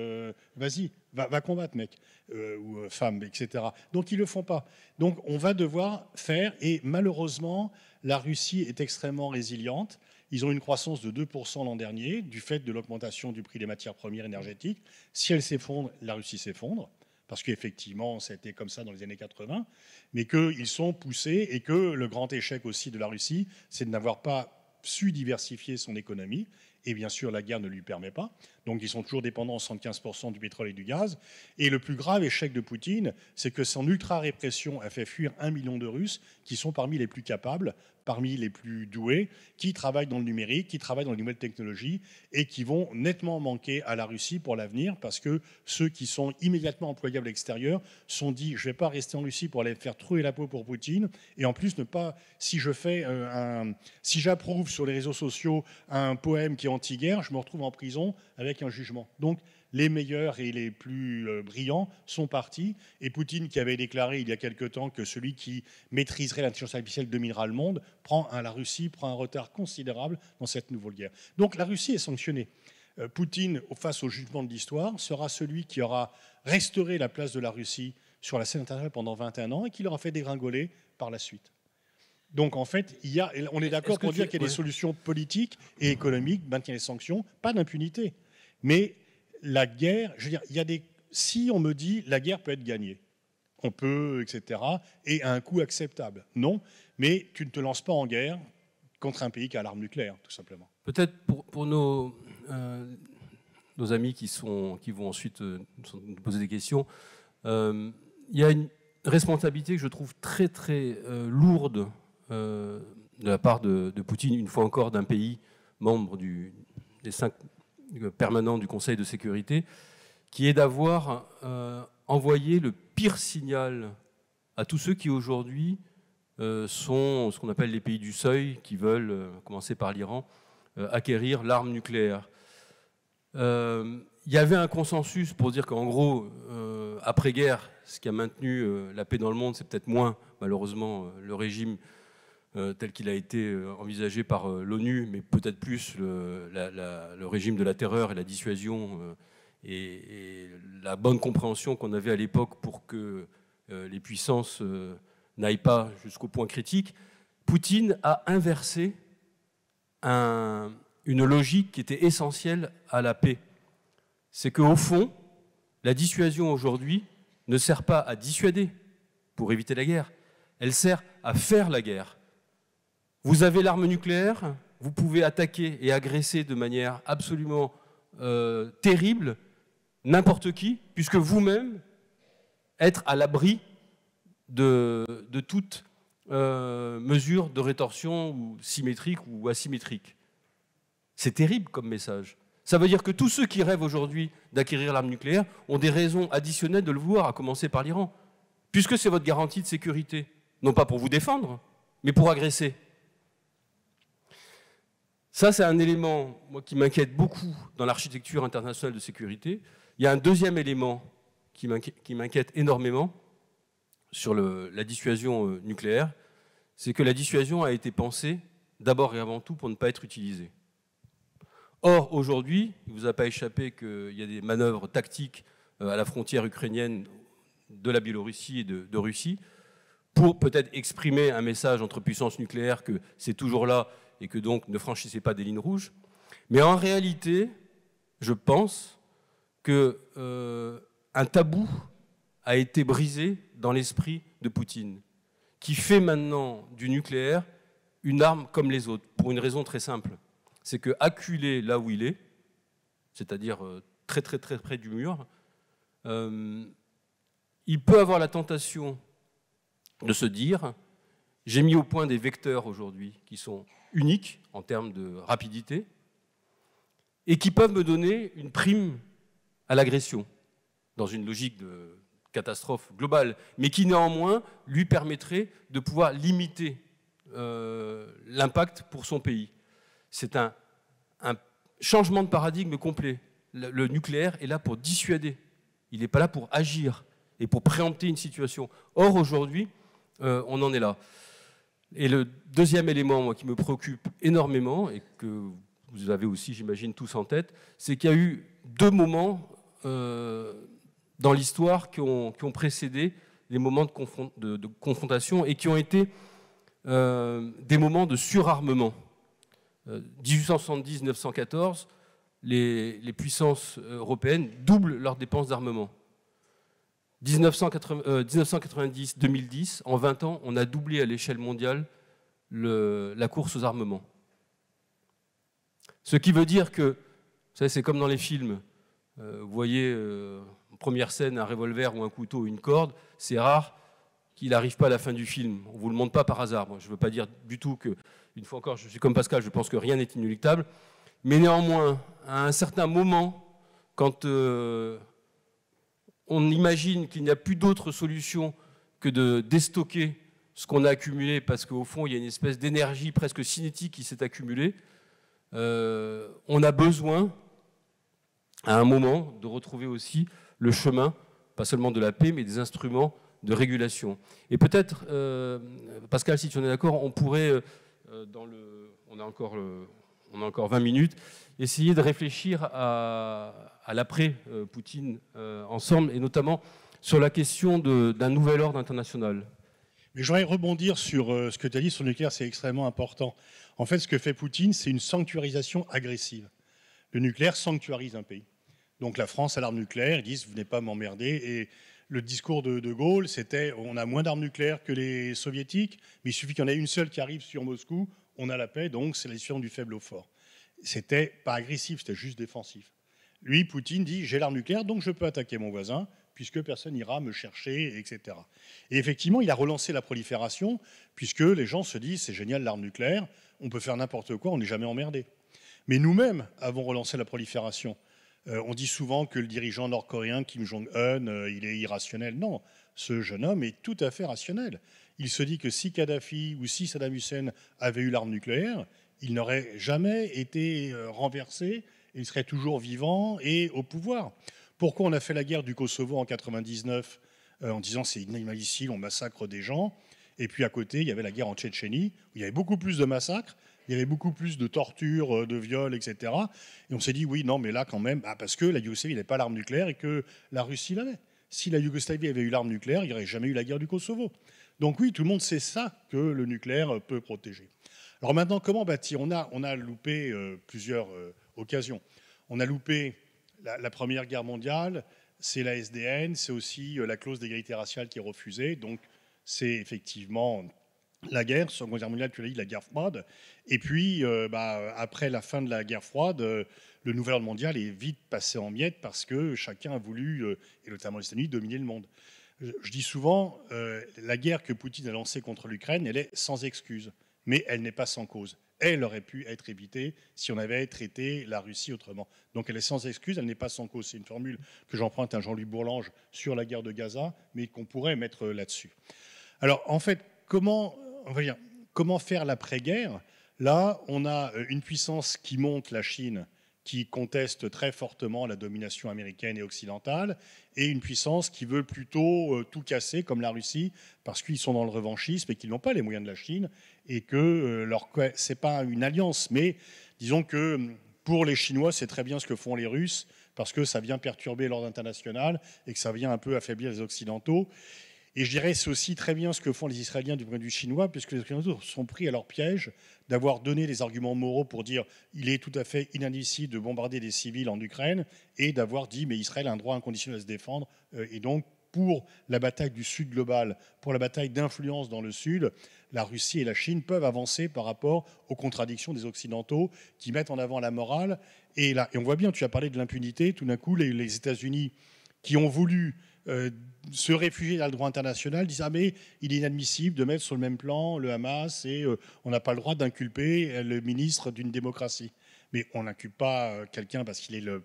vas-y, va combattre, mec, ou femme, etc. Donc, ils ne le font pas. Donc, on va devoir faire, et malheureusement, la Russie est extrêmement résiliente. Ils ont une croissance de 2% l'an dernier, du fait de l'augmentation du prix des matières premières énergétiques. Si elle s'effondre, la Russie s'effondre, parce qu'effectivement, ça a été comme ça dans les années 80, mais qu'ils sont poussés, et que le grand échec aussi de la Russie, c'est de n'avoir pas su diversifier son économie, et bien sûr, la guerre ne lui permet pas. Donc, ils sont toujours dépendants à 75% du pétrole et du gaz. Et le plus grave échec de Poutine, c'est que son ultra-répression a fait fuir 1 million de Russes qui sont parmi les plus capables, parmi les plus doués, qui travaillent dans le numérique, qui travaillent dans les nouvelles technologies et qui vont nettement manquer à la Russie pour l'avenir parce que ceux qui sont immédiatement employables à l'extérieur sont dit je ne vais pas rester en Russie pour aller faire trouer la peau pour Poutine et en plus ne pas, si j'approuve sur les réseaux sociaux un poème qui est anti-guerre, je me retrouve en prison avec un jugement. Donc les meilleurs et les plus brillants sont partis. Et Poutine, qui avait déclaré il y a quelque temps que celui qui maîtriserait l'intelligence artificielle dominera le monde, la Russie prend un retard considérable dans cette nouvelle guerre. Donc la Russie est sanctionnée. Poutine, face au jugement de l'histoire, sera celui qui aura restauré la place de la Russie sur la scène internationale pendant 21 ans et qui l'aura fait dégringoler par la suite. Donc en fait, on est d'accord pour dire qu'il y a des solutions politiques et économiques, maintenir les sanctions, pas d'impunité. Mais la guerre, je veux dire, si on me dit la guerre peut être gagnée, on peut, etc., et à un coût acceptable. Non, mais tu ne te lances pas en guerre contre un pays qui a l'arme nucléaire, tout simplement. Peut-être pour nos amis qui vont ensuite nous poser des questions, il y a une responsabilité que je trouve très très lourde de la part de Poutine, une fois encore d'un pays membre des 5 permanents du Conseil de sécurité, qui est d'avoir envoyé le pire signal à tous ceux qui aujourd'hui sont ce qu'on appelle les pays du seuil, qui veulent, commencer par l'Iran, acquérir l'arme nucléaire. Il y avait un consensus pour dire qu'en gros, après-guerre, ce qui a maintenu la paix dans le monde, c'est peut-être moins, malheureusement, le régime tel qu'il a été envisagé par l'ONU, mais peut-être plus le régime de la terreur et la dissuasion et la bonne compréhension qu'on avait à l'époque pour que les puissances n'aillent pas jusqu'au point critique. Poutine a inversé une logique qui était essentielle à la paix. C'est qu'au fond, la dissuasion aujourd'hui ne sert pas à dissuader pour éviter la guerre, elle sert à faire la guerre. Vous avez l'arme nucléaire, vous pouvez attaquer et agresser de manière absolument terrible n'importe qui, puisque vous-même êtes à l'abri de toute mesure de rétorsion ou symétrique ou asymétrique. C'est terrible comme message. Ça veut dire que tous ceux qui rêvent aujourd'hui d'acquérir l'arme nucléaire ont des raisons additionnelles de le vouloir, à commencer par l'Iran, puisque c'est votre garantie de sécurité, non pas pour vous défendre, mais pour agresser. Ça, c'est un élément moi, qui m'inquiète beaucoup dans l'architecture internationale de sécurité. Il y a un deuxième élément qui m'inquiète énormément sur la dissuasion nucléaire, c'est que la dissuasion a été pensée d'abord et avant tout pour ne pas être utilisée. Or, aujourd'hui, il ne vous a pas échappé qu'il y a des manœuvres tactiques à la frontière ukrainienne de la Biélorussie et de Russie pour peut-être exprimer un message entre puissances nucléaires que c'est toujours là et que donc ne franchissez pas des lignes rouges. Mais en réalité, je pense que un tabou a été brisé dans l'esprit de Poutine, qui fait maintenant du nucléaire une arme comme les autres, pour une raison très simple. C'est que acculé là où il est, c'est-à-dire très très très près du mur, il peut avoir la tentation de se dire « j'ai mis au point des vecteurs aujourd'hui qui sont uniques en termes de rapidité et qui peuvent me donner une prime à l'agression dans une logique de catastrophe globale, mais qui néanmoins lui permettrait de pouvoir limiter l'impact pour son pays. » C'est un changement de paradigme complet. Le nucléaire est là pour dissuader, il n'est pas là pour agir et pour préempter une situation. Or, aujourd'hui, on en est là. Et le deuxième élément, moi, qui me préoccupe énormément, et que vous avez aussi, j'imagine, tous en tête, c'est qu'il y a eu deux moments dans l'histoire qui ont précédé les moments de confrontation et qui ont été des moments de surarmement. 1870-1914, les puissances européennes doublent leurs dépenses d'armement. 1990-2010, en 20 ans, on a doublé à l'échelle mondiale la course aux armements. Ce qui veut dire que, vous savez, c'est comme dans les films, vous voyez en première scène un revolver ou un couteau ou une corde, c'est rare qu'il n'arrive pas à la fin du film. On ne vous le montre pas par hasard. Moi, je ne veux pas dire du tout que, une fois encore, je suis comme Pascal, je pense que rien n'est inéluctable. Mais néanmoins, à un certain moment, quand on imagine qu'il n'y a plus d'autre solution que de déstocker ce qu'on a accumulé, parce qu'au fond, il y a une espèce d'énergie presque cinétique qui s'est accumulée, on a besoin, à un moment, de retrouver aussi le chemin, pas seulement de la paix, mais des instruments de régulation. Et peut-être, Pascal, si tu en es d'accord, on pourrait, on a encore 20 minutes, essayer de réfléchir à l'après-Poutine ensemble, et notamment sur la question d'un nouvel ordre international. Mais je voudrais rebondir sur ce que tu as dit sur le nucléaire, c'est extrêmement important. En fait, ce que fait Poutine, c'est une sanctuarisation agressive. Le nucléaire sanctuarise un pays. Donc la France a l'arme nucléaire, ils disent « vous venez pas m'emmerder ». Et le discours de Gaulle, c'était « on a moins d'armes nucléaires que les soviétiques, mais il suffit qu'il y en ait une seule qui arrive sur Moscou, on a la paix, donc c'est la décision du faible au fort ». C'était pas agressif, c'était juste défensif. Lui, Poutine, dit « j'ai l'arme nucléaire, donc je peux attaquer mon voisin, puisque personne n'ira me chercher, etc. » Et effectivement, il a relancé la prolifération, puisque les gens se disent « c'est génial l'arme nucléaire, on peut faire n'importe quoi, on n'est jamais emmerdé ». Mais nous-mêmes avons relancé la prolifération. On dit souvent que le dirigeant nord-coréen Kim Jong-un, il est irrationnel. Non, ce jeune homme est tout à fait rationnel. Il se dit que si Kadhafi ou si Saddam Hussein avait eu l'arme nucléaire, il n'aurait jamais été renversé, il serait toujours vivant et au pouvoir. Pourquoi on a fait la guerre du Kosovo en 1999 en disant c'est inadmissible, on massacre des gens, et puis à côté il y avait la guerre en Tchétchénie, où il y avait beaucoup plus de massacres, il y avait beaucoup plus de tortures, de viols, etc. Et on s'est dit, oui, non, mais là, quand même, parce que la Yougoslavie n'avait pas l'arme nucléaire et que la Russie l'avait. Si la Yougoslavie avait eu l'arme nucléaire, il n'y aurait jamais eu la guerre du Kosovo. Donc oui, tout le monde sait ça, que le nucléaire peut protéger. Alors maintenant, comment bâtir ? On a loupé plusieurs occasions. On a loupé la Première Guerre mondiale, c'est la SDN, c'est aussi la clause d'égalité raciale qui est refusée. Donc c'est effectivement la guerre, Seconde Guerre mondiale, tu l'as dit, la guerre froide. Et puis, après la fin de la guerre froide, le nouvel ordre mondial est vite passé en miettes parce que chacun a voulu, et notamment les États-Unis, dominer le monde. Je dis souvent, la guerre que Poutine a lancée contre l'Ukraine, elle est sans excuse, mais elle n'est pas sans cause. Elle aurait pu être évitée si on avait traité la Russie autrement. Donc elle est sans excuse, elle n'est pas sans cause. C'est une formule que j'emprunte à Jean-Louis Bourlange sur la guerre de Gaza, mais qu'on pourrait mettre là-dessus. Alors, en fait, comment faire l'après-guerre ? Là, on a une puissance qui monte, la Chine, qui conteste très fortement la domination américaine et occidentale, et une puissance qui veut plutôt tout casser, comme la Russie, parce qu'ils sont dans le revanchisme et qu'ils n'ont pas les moyens de la Chine, et que ce n'est pas une alliance, mais disons que pour les Chinois, c'est très bien ce que font les Russes, parce que ça vient perturber l'ordre international et que ça vient un peu affaiblir les Occidentaux. Et je dirais c'est aussi très bien ce que font les Israéliens du point de vue chinois, puisque les Occidentaux sont pris à leur piège d'avoir donné des arguments moraux pour dire il est tout à fait inadmissible de bombarder des civils en Ukraine, et d'avoir dit mais Israël a un droit inconditionnel à se défendre, et donc pour la bataille du Sud global, pour la bataille d'influence dans le Sud, la Russie et la Chine peuvent avancer par rapport aux contradictions des Occidentaux qui mettent en avant la morale. Et on voit bien, tu as parlé de l'impunité, tout d'un coup les États-Unis qui ont voulu se réfugier dans le droit international disent ah mais il est inadmissible de mettre sur le même plan le Hamas et on n'a pas le droit d'inculper le ministre d'une démocratie. Mais on n'inculpe pas quelqu'un parce qu'il est le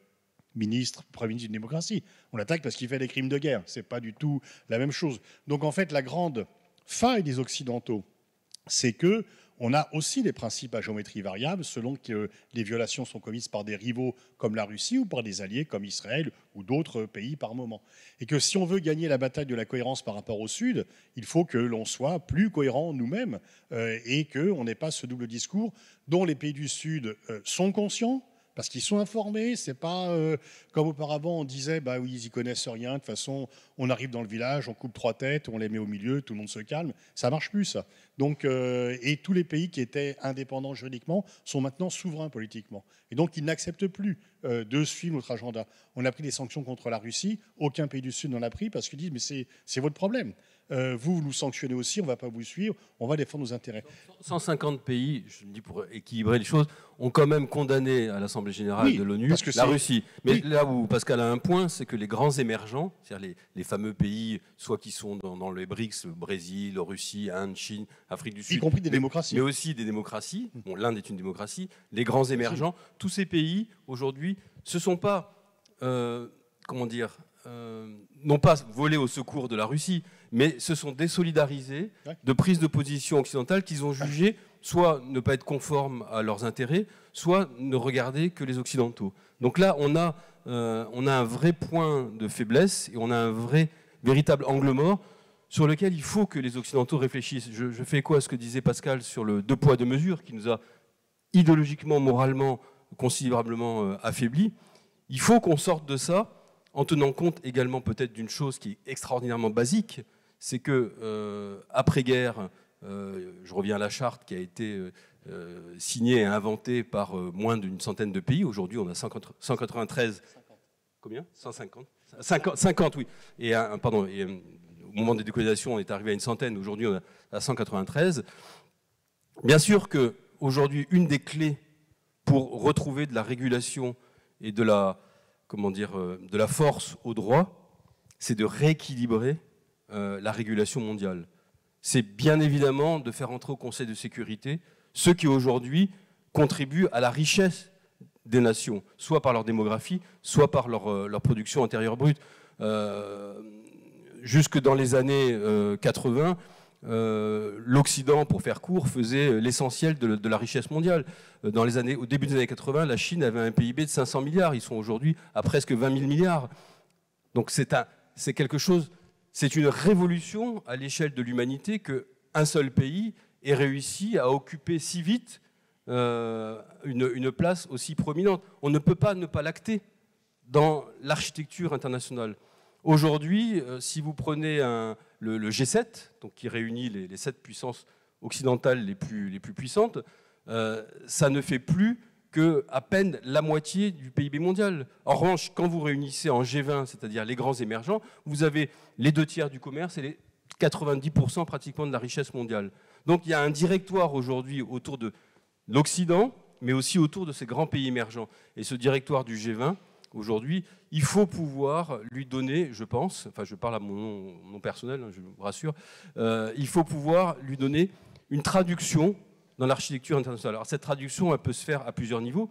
ministre, premier ministre d'une démocratie. On l'attaque parce qu'il fait des crimes de guerre. C'est pas du tout la même chose. Donc en fait, la grande faille des Occidentaux, c'est que on a aussi des principes à géométrie variable selon que les violations sont commises par des rivaux comme la Russie ou par des alliés comme Israël ou d'autres pays par moment. Et que si on veut gagner la bataille de la cohérence par rapport au Sud, il faut que l'on soit plus cohérent nous-mêmes et qu'on n'ait pas ce double discours dont les pays du Sud sont conscients, parce qu'ils sont informés. C'est pas comme auparavant on disait bah oui ils y connaissent rien, de toute façon on arrive dans le village, on coupe 3 têtes, on les met au milieu, tout le monde se calme. Ça marche plus ça. Donc et tous les pays qui étaient indépendants juridiquement sont maintenant souverains politiquement, et donc ils n'acceptent plus de suivre notre agenda. On a pris des sanctions contre la Russie, aucun pays du Sud n'en a pris parce qu'ils disent mais c'est votre problème. Vous nous sanctionnez aussi, on ne va pas vous suivre, on va défendre nos intérêts. 150 pays, je le dis pour équilibrer les choses, ont quand même condamné à l'Assemblée générale de l'ONU la Russie. Mais là où Pascal a un point, c'est que les grands émergents, c'est-à-dire les fameux pays, soit qui sont dans les BRICS, Brésil, Russie, Inde, Chine, Afrique du Sud, y compris des démocraties, mais aussi des démocraties, bon, l'Inde est une démocratie, les grands émergents, tous ces pays, aujourd'hui, ce ne sont pas, n'ont pas volé au secours de la Russie, mais se sont désolidarisés de prises de position occidentales qu'ils ont jugées soit ne pas être conformes à leurs intérêts, soit ne regarder que les Occidentaux. Donc là, on a un vrai point de faiblesse et on a un véritable angle mort sur lequel il faut que les Occidentaux réfléchissent. Je fais écho à ce que disait Pascal sur le 2 poids 2 mesures qui nous a idéologiquement, moralement, considérablement affaiblis. Il faut qu'on sorte de ça en tenant compte également peut-être d'une chose qui est extraordinairement basique, c'est que après-guerre, je reviens à la charte qui a été signée et inventée par moins d'une centaine de pays. Aujourd'hui, on a 193. 50. Combien 150 50, oui. Et, au moment des décolonisations, on est arrivé à une centaine. Aujourd'hui, on est à 193. Bien sûr qu'aujourd'hui, une des clés pour retrouver de la régulation et de la force au droit, c'est de rééquilibrer la régulation mondiale. C'est bien évidemment de faire entrer au Conseil de sécurité ceux qui aujourd'hui contribuent à la richesse des nations, soit par leur démographie, soit par leur production intérieure brute. Jusque dans les années 80, l'Occident, pour faire court, faisait l'essentiel de la richesse mondiale. Au début des années 80, la Chine avait un PIB de 500 milliards. Ils sont aujourd'hui à presque 20 000 milliards. Donc c'est quelque chose, c'est une révolution à l'échelle de l'humanité qu'un seul pays ait réussi à occuper si vite une place aussi prominente. On ne peut pas ne pas l'acter dans l'architecture internationale. Aujourd'hui, si vous prenez le G7, donc qui réunit les 7 puissances occidentales les plus puissantes, ça ne fait plus qu'à peine la moitié du PIB mondial. En revanche, quand vous réunissez en G20, c'est-à-dire les grands émergents, vous avez les 2/3 du commerce et les 90% pratiquement de la richesse mondiale. Donc il y a un directoire aujourd'hui autour de l'Occident, mais aussi autour de ces grands pays émergents. Et ce directoire du G20, aujourd'hui, il faut pouvoir lui donner, je pense, enfin je parle à mon nom personnel, je vous rassure, il faut pouvoir lui donner une traduction dans l'architecture internationale. Alors cette traduction, elle peut se faire à plusieurs niveaux.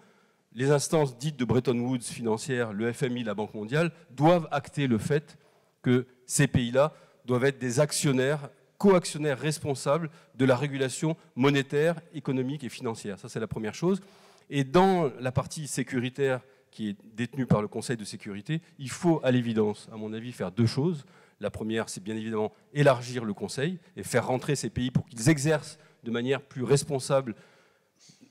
Les instances dites de Bretton Woods financières, le FMI, la Banque mondiale, doivent acter le fait que ces pays-là doivent être des actionnaires, co-actionnaires responsables de la régulation monétaire, économique et financière. Ça, c'est la première chose. Et dans la partie sécuritaire qui est détenue par le Conseil de sécurité, il faut, à l'évidence, à mon avis, faire 2 choses. La première, c'est bien évidemment élargir le Conseil et faire rentrer ces pays pour qu'ils exercent de manière plus responsable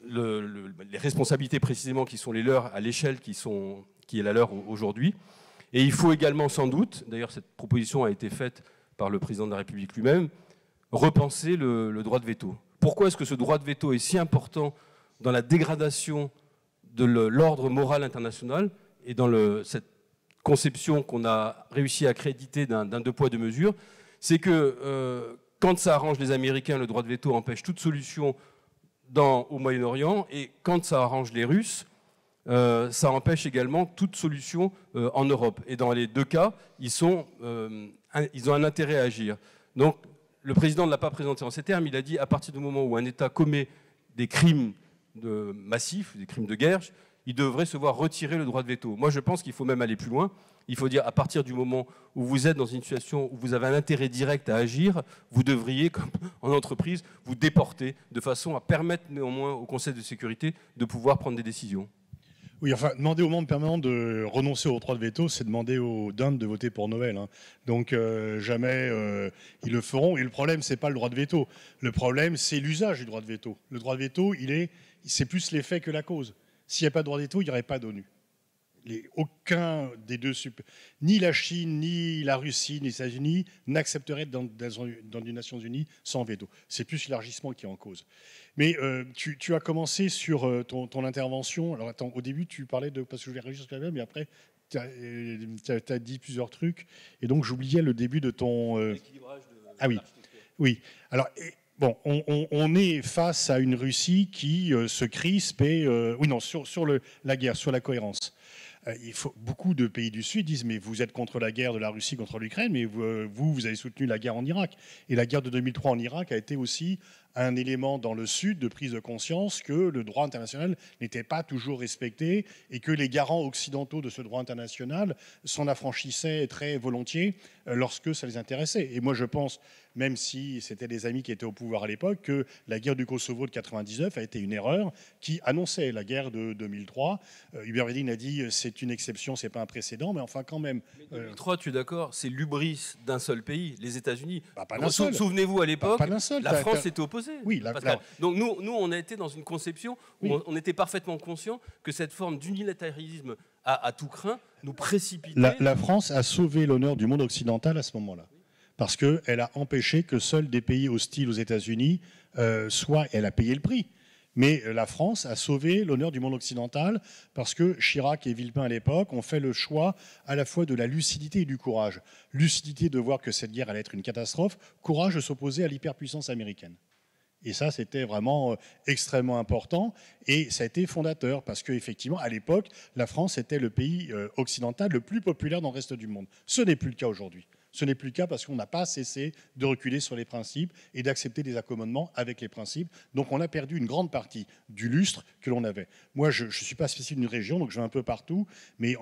les responsabilités précisément qui sont les leurs à l'échelle qui est la leur aujourd'hui. Et il faut également sans doute, d'ailleurs cette proposition a été faite par le président de la République lui-même, repenser le droit de veto. Pourquoi est-ce que ce droit de veto est si important dans la dégradation de l'ordre moral international et dans cette conception qu'on a réussi à accréditer d'un deux poids, deux mesures? C'est que quand ça arrange les Américains, le droit de veto empêche toute solution au Moyen-Orient, et quand ça arrange les Russes, ça empêche également toute solution en Europe. Et dans les deux cas, ils ont un intérêt à agir. Donc, le président ne l'a pas présenté en ces termes. Il a dit, à partir du moment où un État commet des crimes massifs, des crimes de guerre, il devrait se voir retirer le droit de veto. Moi, je pense qu'il faut même aller plus loin. Il faut dire, à partir du moment où vous êtes dans une situation où vous avez un intérêt direct à agir, vous devriez, comme en entreprise, vous déporter de façon à permettre néanmoins au Conseil de sécurité de pouvoir prendre des décisions. Oui, enfin, demander au monde permanent de renoncer au droit de veto, c'est demander aux dindes de voter pour Noël. Hein. Donc, jamais ils le feront. Et le problème, c'est pas le droit de veto. Le problème, c'est l'usage du droit de veto. Le droit de veto, c'est plus l'effet que la cause. S'il n'y a pas de droit de veto, il n'y aurait pas d'ONU. Aucun des deux, ni la Chine, ni la Russie, ni les États-Unis n'accepteraient dans les Nations Unies sans veto. C'est plus l'élargissement qui est en cause. Mais tu as commencé sur ton intervention. Alors attends, au début, tu parlais de... Parce que je voulais réagir sur la même, mais après, tu as dit plusieurs trucs. Et donc, j'oubliais le début de ton... Ah oui, oui. Alors... Bon, on est face à une Russie qui se crispe et... oui, non, sur la guerre, sur la cohérence. Beaucoup de pays du Sud disent « mais vous êtes contre la guerre de la Russie contre l'Ukraine, mais vous avez soutenu la guerre en Irak ». Et la guerre de 2003 en Irak a été aussi un élément dans le Sud de prise de conscience que le droit international n'était pas toujours respecté et que les garants occidentaux de ce droit international s'en affranchissaient très volontiers lorsque ça les intéressait. Et moi, je pense, même si c'était des amis qui étaient au pouvoir à l'époque, que la guerre du Kosovo de 99 a été une erreur qui annonçait la guerre de 2003. Hubert Védrine a dit c'est une exception, c'est pas un précédent, mais enfin quand même. Mais 2003, tu es d'accord, c'est l'hubris d'un seul pays, les États-Unis. Pas d'un seul. Souvenez-vous à l'époque, la France s'était opposée. Oui, donc nous, on a été dans une conception où on était parfaitement conscient que cette forme d'unilatéralisme à tout craint nous précipitait. La France a sauvé l'honneur du monde occidental à ce moment-là. Parce qu'elle a empêché que seuls des pays hostiles aux États-Unis elle a payé le prix. Mais la France a sauvé l'honneur du monde occidental parce que Chirac et Villepin à l'époque ont fait le choix à la fois de la lucidité et du courage. Lucidité de voir que cette guerre allait être une catastrophe, courage de s'opposer à l'hyperpuissance américaine. Et ça, c'était vraiment extrêmement important et ça a été fondateur parce qu'effectivement, à l'époque, la France était le pays occidental le plus populaire dans le reste du monde. Ce n'est plus le cas aujourd'hui. Ce n'est plus le cas parce qu'on n'a pas cessé de reculer sur les principes et d'accepter des accommodements avec les principes. Donc on a perdu une grande partie du lustre que l'on avait. Moi, je ne suis pas spécialiste d'une région, donc je vais un peu partout. Mais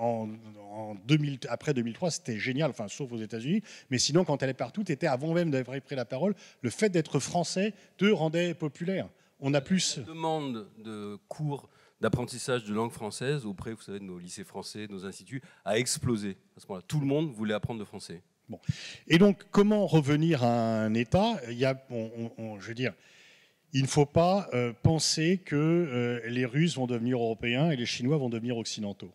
après 2003, c'était génial, enfin, sauf aux États-Unis. Mais sinon, quand elle est partout, tu étais, avant même d'avoir pris la parole, le fait d'être français te rendait populaire. On a plus... La demande de cours d'apprentissage de langue française auprès, vous savez, de nos lycées français, de nos instituts, a explosé. À ce moment-là, tout le monde voulait apprendre le français. Bon. Et donc, comment revenir à un État ? Je veux dire, il ne faut pas penser que les Russes vont devenir européens et les Chinois vont devenir occidentaux.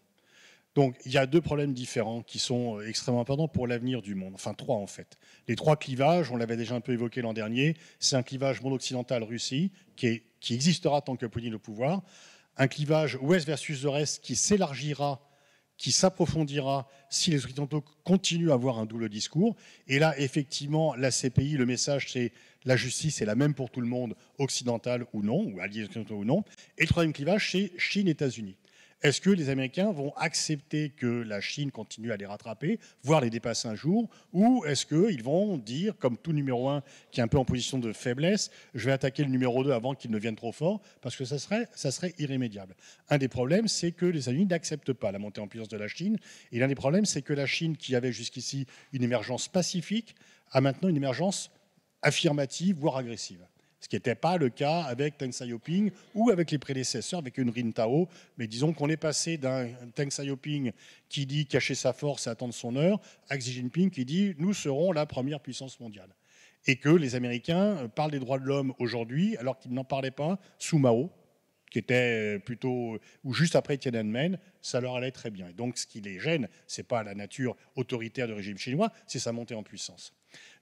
Donc, il y a deux problèmes différents qui sont extrêmement importants pour l'avenir du monde. Enfin, trois, en fait. Les trois clivages, on l'avait déjà un peu évoqué l'an dernier, c'est un clivage monde occidental-Russie qui existera tant que Poutine est au pouvoir, un clivage ouest versus est qui s'élargira, qui s'approfondira si les Occidentaux continuent à avoir un double discours. Et là, effectivement, la CPI, le message, c'est la justice est la même pour tout le monde, occidental ou non, ou alliés occidentaux ou non. Et le troisième clivage, c'est Chine-États-Unis. Est-ce que les Américains vont accepter que la Chine continue à les rattraper, voire les dépasser un jour, ou est-ce qu'ils vont dire, comme tout numéro 1 qui est un peu en position de faiblesse, je vais attaquer le numéro 2 avant qu'il ne vienne trop fort, parce que ça serait irrémédiable. Un des problèmes, c'est que les États-Unis n'acceptent pas la montée en puissance de la Chine, et l'un des problèmes, c'est que la Chine, qui avait jusqu'ici une émergence pacifique, a maintenant une émergence affirmative, voire agressive. Ce qui n'était pas le cas avec Deng Xiaoping ou avec les prédécesseurs, avec une Rin Tao. Mais disons qu'on est passé d'un Deng Xiaoping qui dit cacher sa force et attendre son heure, à Xi Jinping qui dit nous serons la première puissance mondiale. Et que les Américains parlent des droits de l'homme aujourd'hui alors qu'ils n'en parlaient pas sous Mao, qui était plutôt, ou juste après Tiananmen, ça leur allait très bien. Et donc ce qui les gêne, ce n'est pas la nature autoritaire du régime chinois, c'est sa montée en puissance.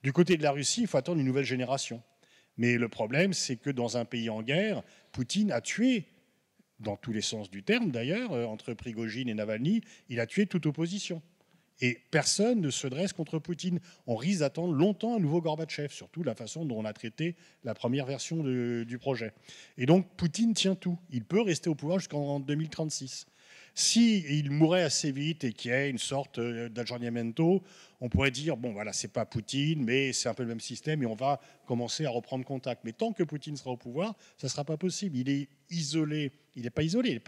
Du côté de la Russie, il faut attendre une nouvelle génération. Mais le problème, c'est que dans un pays en guerre, Poutine a tué, dans tous les sens du terme d'ailleurs, entre Prigojine et Navalny, il a tué toute opposition. Et personne ne se dresse contre Poutine. On risque d'attendre longtemps un nouveau Gorbatchev, surtout la façon dont on a traité la première version du projet. Et donc Poutine tient tout. Il peut rester au pouvoir jusqu'en 2036. S'il mourait assez vite et qu'il y ait une sorte d'aggiornamento, on pourrait dire, bon voilà, c'est pas Poutine, mais c'est un peu le même système et on va commencer à reprendre contact. Mais tant que Poutine sera au pouvoir, ça ne sera pas possible. Il est isolé. Il n'est pas isolé,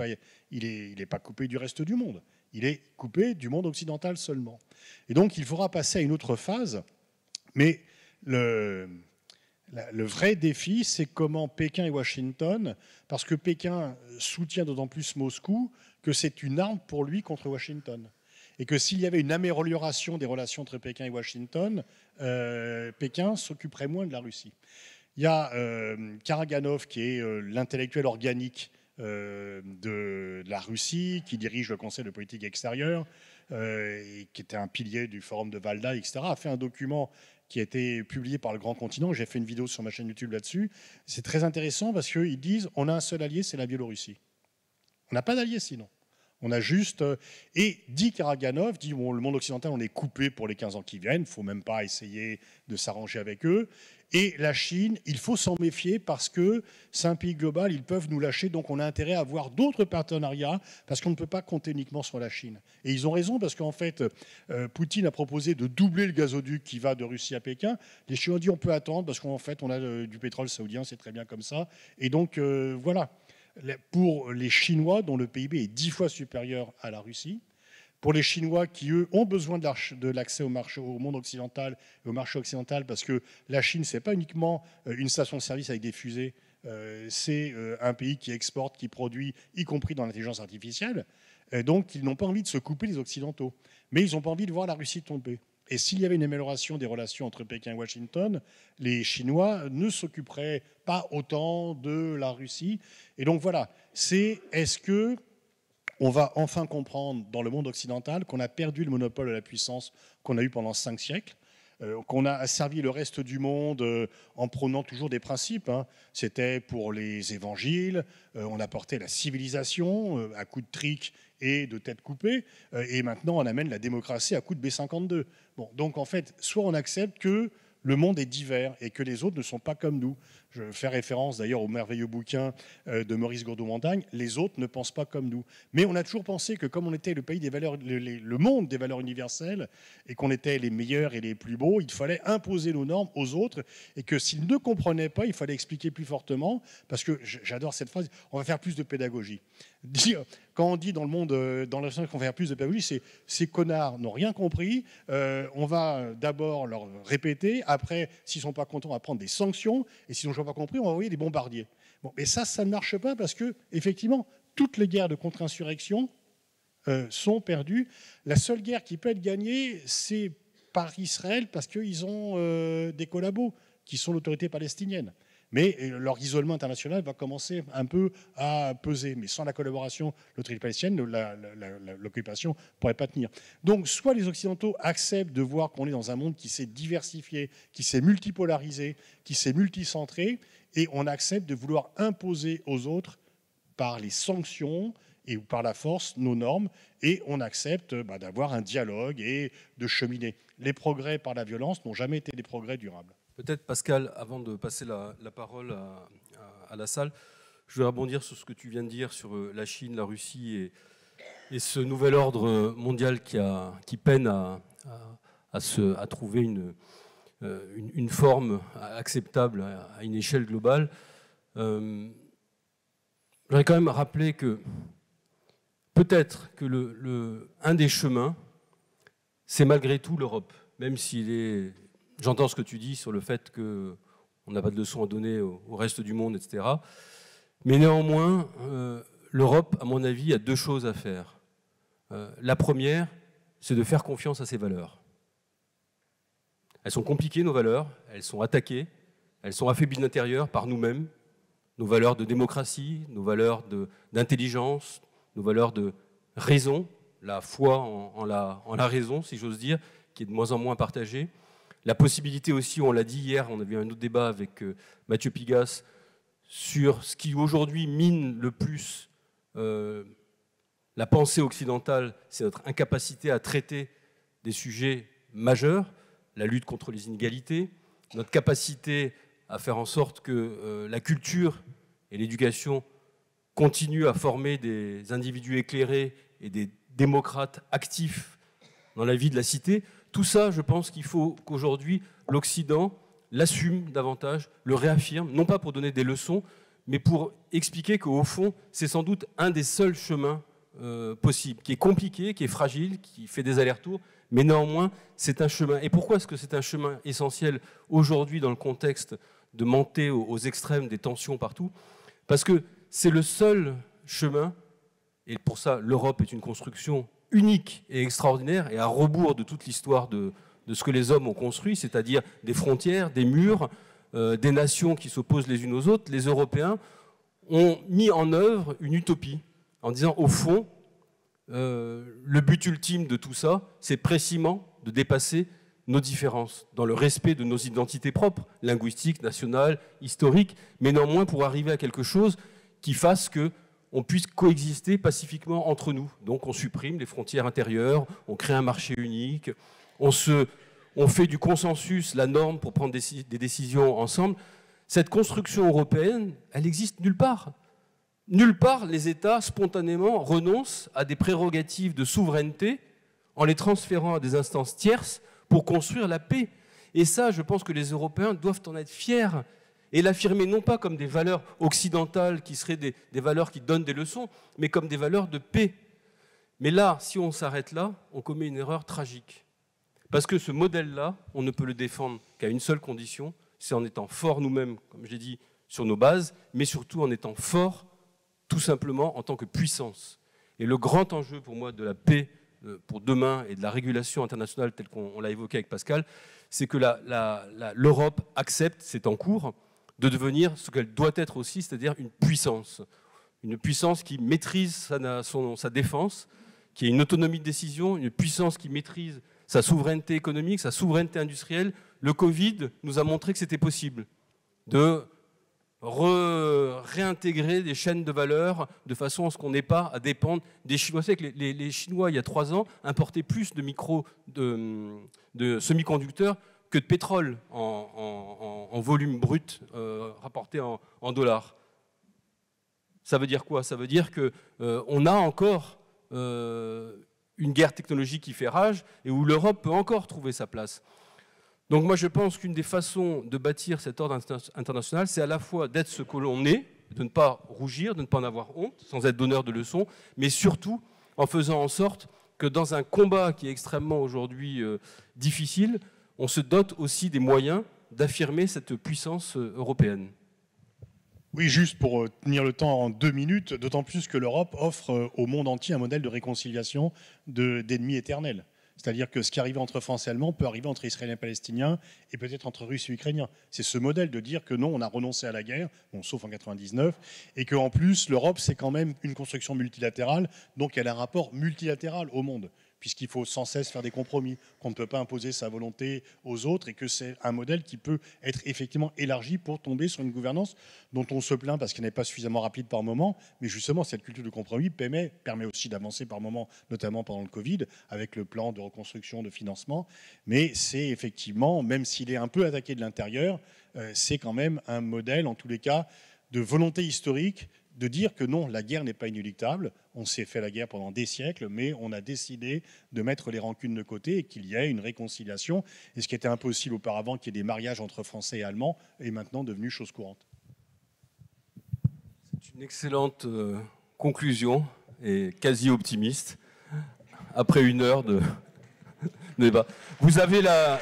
il n'est pas coupé du reste du monde. Il est coupé du monde occidental seulement. Et donc, il faudra passer à une autre phase. Mais le vrai défi, c'est comment Pékin et Washington, parce que Pékin soutient d'autant plus Moscou que c'est une arme pour lui contre Washington. Et que s'il y avait une amélioration des relations entre Pékin et Washington, Pékin s'occuperait moins de la Russie. Il y a Karaganov, qui est l'intellectuel organique de la Russie, qui dirige le Conseil de politique extérieure, et qui était un pilier du forum de Valda, etc., a fait un document qui a été publié par Le Grand Continent. J'ai fait une vidéo sur ma chaîne YouTube là-dessus. C'est très intéressant parce qu'ils disent on a un seul allié, c'est la Biélorussie. On n'a pas d'allié sinon. On a juste... Et dit Karaganov, dit bon, le monde occidental, on est coupé pour les 15 ans qui viennent, il ne faut même pas essayer de s'arranger avec eux. Et la Chine, il faut s'en méfier parce que c'est un pays global, ils peuvent nous lâcher, donc on a intérêt à avoir d'autres partenariats parce qu'on ne peut pas compter uniquement sur la Chine. Et ils ont raison parce qu'en fait, Poutine a proposé de doubler le gazoduc qui va de Russie à Pékin. Les Chinois ont dit on peut attendre parce qu'en fait, on a du pétrole saoudien, c'est très bien comme ça. Et donc, voilà. Pour les Chinois, dont le PIB est 10 fois supérieur à la Russie, pour les Chinois qui, eux, ont besoin de l'accès au monde occidental et au marché occidental, parce que la Chine, ce n'est pas uniquement une station de service avec des fusées, c'est un pays qui exporte, qui produit, y compris dans l'intelligence artificielle. Donc, ils n'ont pas envie de se couper les Occidentaux. Mais ils n'ont pas envie de voir la Russie tomber. Et s'il y avait une amélioration des relations entre Pékin et Washington, les Chinois ne s'occuperaient pas autant de la Russie. Et donc voilà, est-ce que on va enfin comprendre dans le monde occidental qu'on a perdu le monopole de la puissance qu'on a eu pendant 5 siècles, qu'on a asservi le reste du monde en prônant toujours des principes. C'était pour les évangiles, on apportait la civilisation à coups de trick et de tête coupée, et maintenant on amène la démocratie à coups de B-52. Bon, donc en fait, soit on accepte que le monde est divers et que les autres ne sont pas comme nous. Je fais référence d'ailleurs au merveilleux bouquin de Maurice Gourdeau-Montagne, Les autres ne pensent pas comme nous. Mais on a toujours pensé que comme on était le pays des valeurs, le monde des valeurs universelles, et qu'on était les meilleurs et les plus beaux, il fallait imposer nos normes aux autres, et que s'ils ne comprenaient pas, il fallait expliquer plus fortement, parce que j'adore cette phrase, on va faire plus de pédagogie. Quand on dit dans le monde, dans la qu'on va faire plus de pédagogie, c'est ces connards n'ont rien compris, on va d'abord leur répéter, après, s'ils ne sont pas contents, on va prendre des sanctions, et s'ils n'ont pas compris, on va envoyer des bombardiers. Bon, mais ça ne marche pas parce que, effectivement, toutes les guerres de contre-insurrection sont perdues. La seule guerre qui peut être gagnée, c'est par Israël parce qu'ils ont des collabos qui sont l'autorité palestinienne. Mais leur isolement international va commencer un peu à peser. Mais sans la collaboration de l'autorité palestinienne, l'occupation ne pourrait pas tenir. Donc, soit les Occidentaux acceptent de voir qu'on est dans un monde qui s'est diversifié, qui s'est multipolarisé, qui s'est multicentré, et on accepte de vouloir imposer aux autres, par les sanctions et par la force, nos normes, et on accepte d'avoir un dialogue et de cheminer. Les progrès par la violence n'ont jamais été des progrès durables. Peut-être, Pascal, avant de passer la parole à la salle, je vais rebondir sur ce que tu viens de dire sur la Chine, la Russie et ce nouvel ordre mondial qui peine à trouver une forme acceptable à une échelle globale. J'aurais quand même rappelé que peut-être que un des chemins, c'est malgré tout l'Europe, même s'il est... J'entends ce que tu dis sur le fait qu'on n'a pas de leçons à donner au reste du monde, etc. Mais néanmoins, l'Europe, à mon avis, a 2 choses à faire. La première, c'est de faire confiance à ses valeurs. Elles sont compliquées, nos valeurs, elles sont attaquées, elles sont affaiblies de l'intérieur par nous-mêmes, nos valeurs de démocratie, nos valeurs d'intelligence, nos valeurs de raison, la foi en la raison, si j'ose dire, qui est de moins en moins partagée. La possibilité aussi, on l'a dit hier, on a eu un autre débat avec Mathieu Pigasse, sur ce qui aujourd'hui mine le plus la pensée occidentale, c'est notre incapacité à traiter des sujets majeurs, la lutte contre les inégalités, notre capacité à faire en sorte que la culture et l'éducation continuent à former des individus éclairés et des démocrates actifs dans la vie de la cité. Tout ça, je pense qu'il faut qu'aujourd'hui, l'Occident l'assume davantage, le réaffirme, non pas pour donner des leçons, mais pour expliquer qu'au fond, c'est sans doute un des seuls chemins possibles, qui est compliqué, qui est fragile, qui fait des allers-retours, mais néanmoins, c'est un chemin. Et pourquoi est-ce que c'est un chemin essentiel aujourd'hui dans le contexte de monter aux extrêmes des tensions partout? Parce que c'est le seul chemin, et pour ça, l'Europe est une construction unique et extraordinaire, et à rebours de toute l'histoire de ce que les hommes ont construit, c'est-à-dire des frontières, des murs, des nations qui s'opposent les unes aux autres. Les Européens ont mis en œuvre une utopie, en disant, au fond, le but ultime de tout ça, c'est précisément de dépasser nos différences, dans le respect de nos identités propres, linguistiques, nationales, historiques, mais néanmoins pour arriver à quelque chose qui fasse qu'on puisse coexister pacifiquement entre nous. Donc on supprime les frontières intérieures, on crée un marché unique, on fait du consensus la norme pour prendre des décisions ensemble. Cette construction européenne, elle n'existe nulle part. Nulle part, les États, spontanément, renoncent à des prérogatives de souveraineté en les transférant à des instances tierces pour construire la paix. Et ça, je pense que les Européens doivent en être fiers et l'affirmer non pas comme des valeurs occidentales qui seraient des valeurs qui donnent des leçons, mais comme des valeurs de paix. Mais là, si on s'arrête là, on commet une erreur tragique. Parce que ce modèle-là, on ne peut le défendre qu'à une seule condition, c'est en étant forts nous-mêmes, comme j'ai dit, sur nos bases, mais surtout en étant forts tout simplement en tant que puissance. Et le grand enjeu pour moi de la paix pour demain et de la régulation internationale telle qu'on l'a évoqué avec Pascal, c'est que l'Europe accepte, c'est en cours, de devenir ce qu'elle doit être aussi, c'est-à-dire une puissance qui maîtrise sa défense, qui a une autonomie de décision, une puissance qui maîtrise sa souveraineté économique, sa souveraineté industrielle. Le Covid nous a montré que c'était possible de réintégrer des chaînes de valeur de façon à ce qu'on n'ait pas à dépendre des Chinois. Vous savez que les Chinois, il y a 3 ans, importaient plus de semi-conducteurs que de pétrole en volume brut rapporté en dollars. Ça veut dire quoi? Ça veut dire qu'on a encore une guerre technologique qui fait rage et où l'Europe peut encore trouver sa place. Donc moi je pense qu'une des façons de bâtir cet ordre international, c'est à la fois d'être ce que l'on est, de ne pas rougir, de ne pas en avoir honte, sans être donneur de leçons, mais surtout en faisant en sorte que dans un combat qui est extrêmement aujourd'hui difficile, on se dote aussi des moyens d'affirmer cette puissance européenne. Oui, juste pour tenir le temps en 2 minutes, d'autant plus que l'Europe offre au monde entier un modèle de réconciliation d'ennemis éternels. C'est-à-dire que ce qui arrive entre Français et Allemands peut arriver entre Israéliens et Palestiniens et peut-être entre Russes et Ukrainiens. C'est ce modèle de dire que non, on a renoncé à la guerre, bon, sauf en 99, et qu'en plus, l'Europe, c'est quand même une construction multilatérale, donc elle a un rapport multilatéral au monde, puisqu'il faut sans cesse faire des compromis, qu'on ne peut pas imposer sa volonté aux autres, et que c'est un modèle qui peut être effectivement élargi pour tomber sur une gouvernance dont on se plaint parce qu'elle n'est pas suffisamment rapide par moment, mais justement cette culture de compromis permet aussi d'avancer par moment, notamment pendant le Covid, avec le plan de reconstruction, de financement, mais c'est effectivement, même s'il est un peu attaqué de l'intérieur, c'est quand même un modèle, en tous les cas, de volonté historique, de dire que non, la guerre n'est pas inéluctable. On s'est fait la guerre pendant des siècles, mais on a décidé de mettre les rancunes de côté et qu'il y ait une réconciliation. Et ce qui était impossible auparavant, qu'il y ait des mariages entre Français et Allemands, est maintenant devenu chose courante. C'est une excellente conclusion et quasi optimiste, après 1 heure de débat. Vous avez la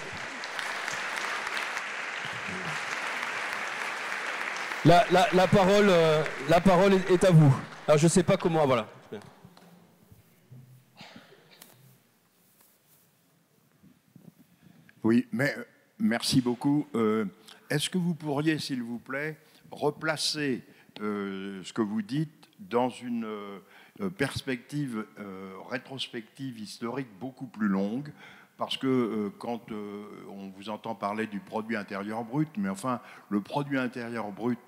parole est à vous. Alors je ne sais pas comment... Voilà. Oui, mais merci beaucoup. Est-ce que vous pourriez, s'il vous plaît, replacer ce que vous dites dans une perspective rétrospective historique beaucoup plus longue, parce que quand on vous entend parler du produit intérieur brut, mais enfin, le produit intérieur brut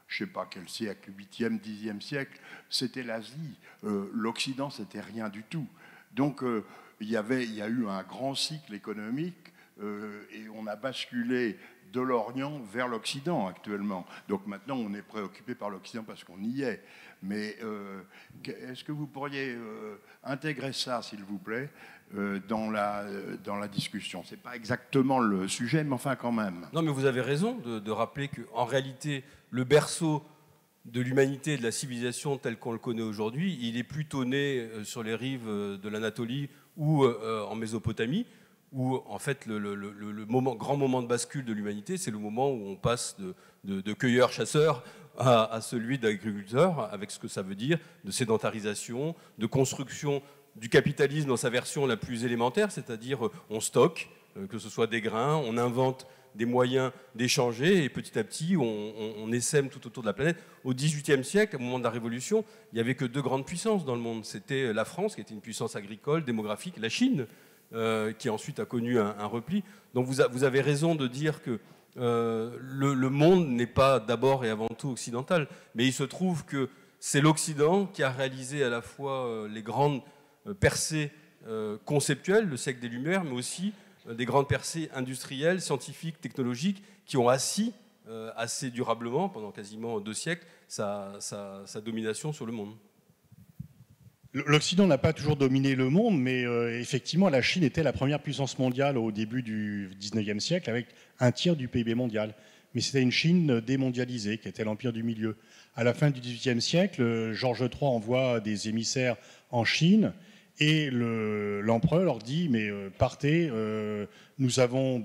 je ne sais pas quel siècle, 8e, 10e siècle, c'était l'Asie. L'Occident, c'était rien du tout. Donc, il y a eu un grand cycle économique et on a basculé de l'Orient vers l'Occident actuellement. Donc maintenant, on est préoccupé par l'Occident parce qu'on y est. Mais est-ce que vous pourriez intégrer ça, s'il vous plaît, dans la discussion? Ce n'est pas exactement le sujet, mais enfin quand même. Non, mais vous avez raison de rappeler qu'en réalité, le berceau de l'humanité et de la civilisation telle qu'on le connaît aujourd'hui, il est plutôt né sur les rives de l'Anatolie ou en Mésopotamie, où en fait le grand moment de bascule de l'humanité, c'est le moment où on passe de cueilleur-chasseur à celui d'agriculteur, avec ce que ça veut dire de sédentarisation, de construction du capitalisme dans sa version la plus élémentaire, c'est-à-dire on stocke, que ce soit des grains, on invente des moyens d'échanger et petit à petit on essaime tout autour de la planète. Au XVIIIe siècle, au moment de la Révolution, il n'y avait que deux grandes puissances dans le monde. C'était la France, qui était une puissance agricole, démographique, la Chine, qui ensuite a connu un repli. Donc vous avez raison de dire que le monde n'est pas d'abord et avant tout occidental, mais il se trouve que c'est l'Occident qui a réalisé à la fois les grandes percées conceptuelles, le siècle des Lumières, mais aussi des grandes percées industrielles, scientifiques, technologiques, qui ont assis assez durablement, pendant quasiment 2 siècles, sa domination sur le monde. L'Occident n'a pas toujours dominé le monde, mais effectivement, la Chine était la première puissance mondiale au début du 19e siècle, avec un tiers du PIB mondial. Mais c'était une Chine démondialisée, qui était l'empire du milieu. À la fin du XVIIIe siècle, Georges III envoie des émissaires en Chine, et l'empereur leur dit, mais partez, nous avons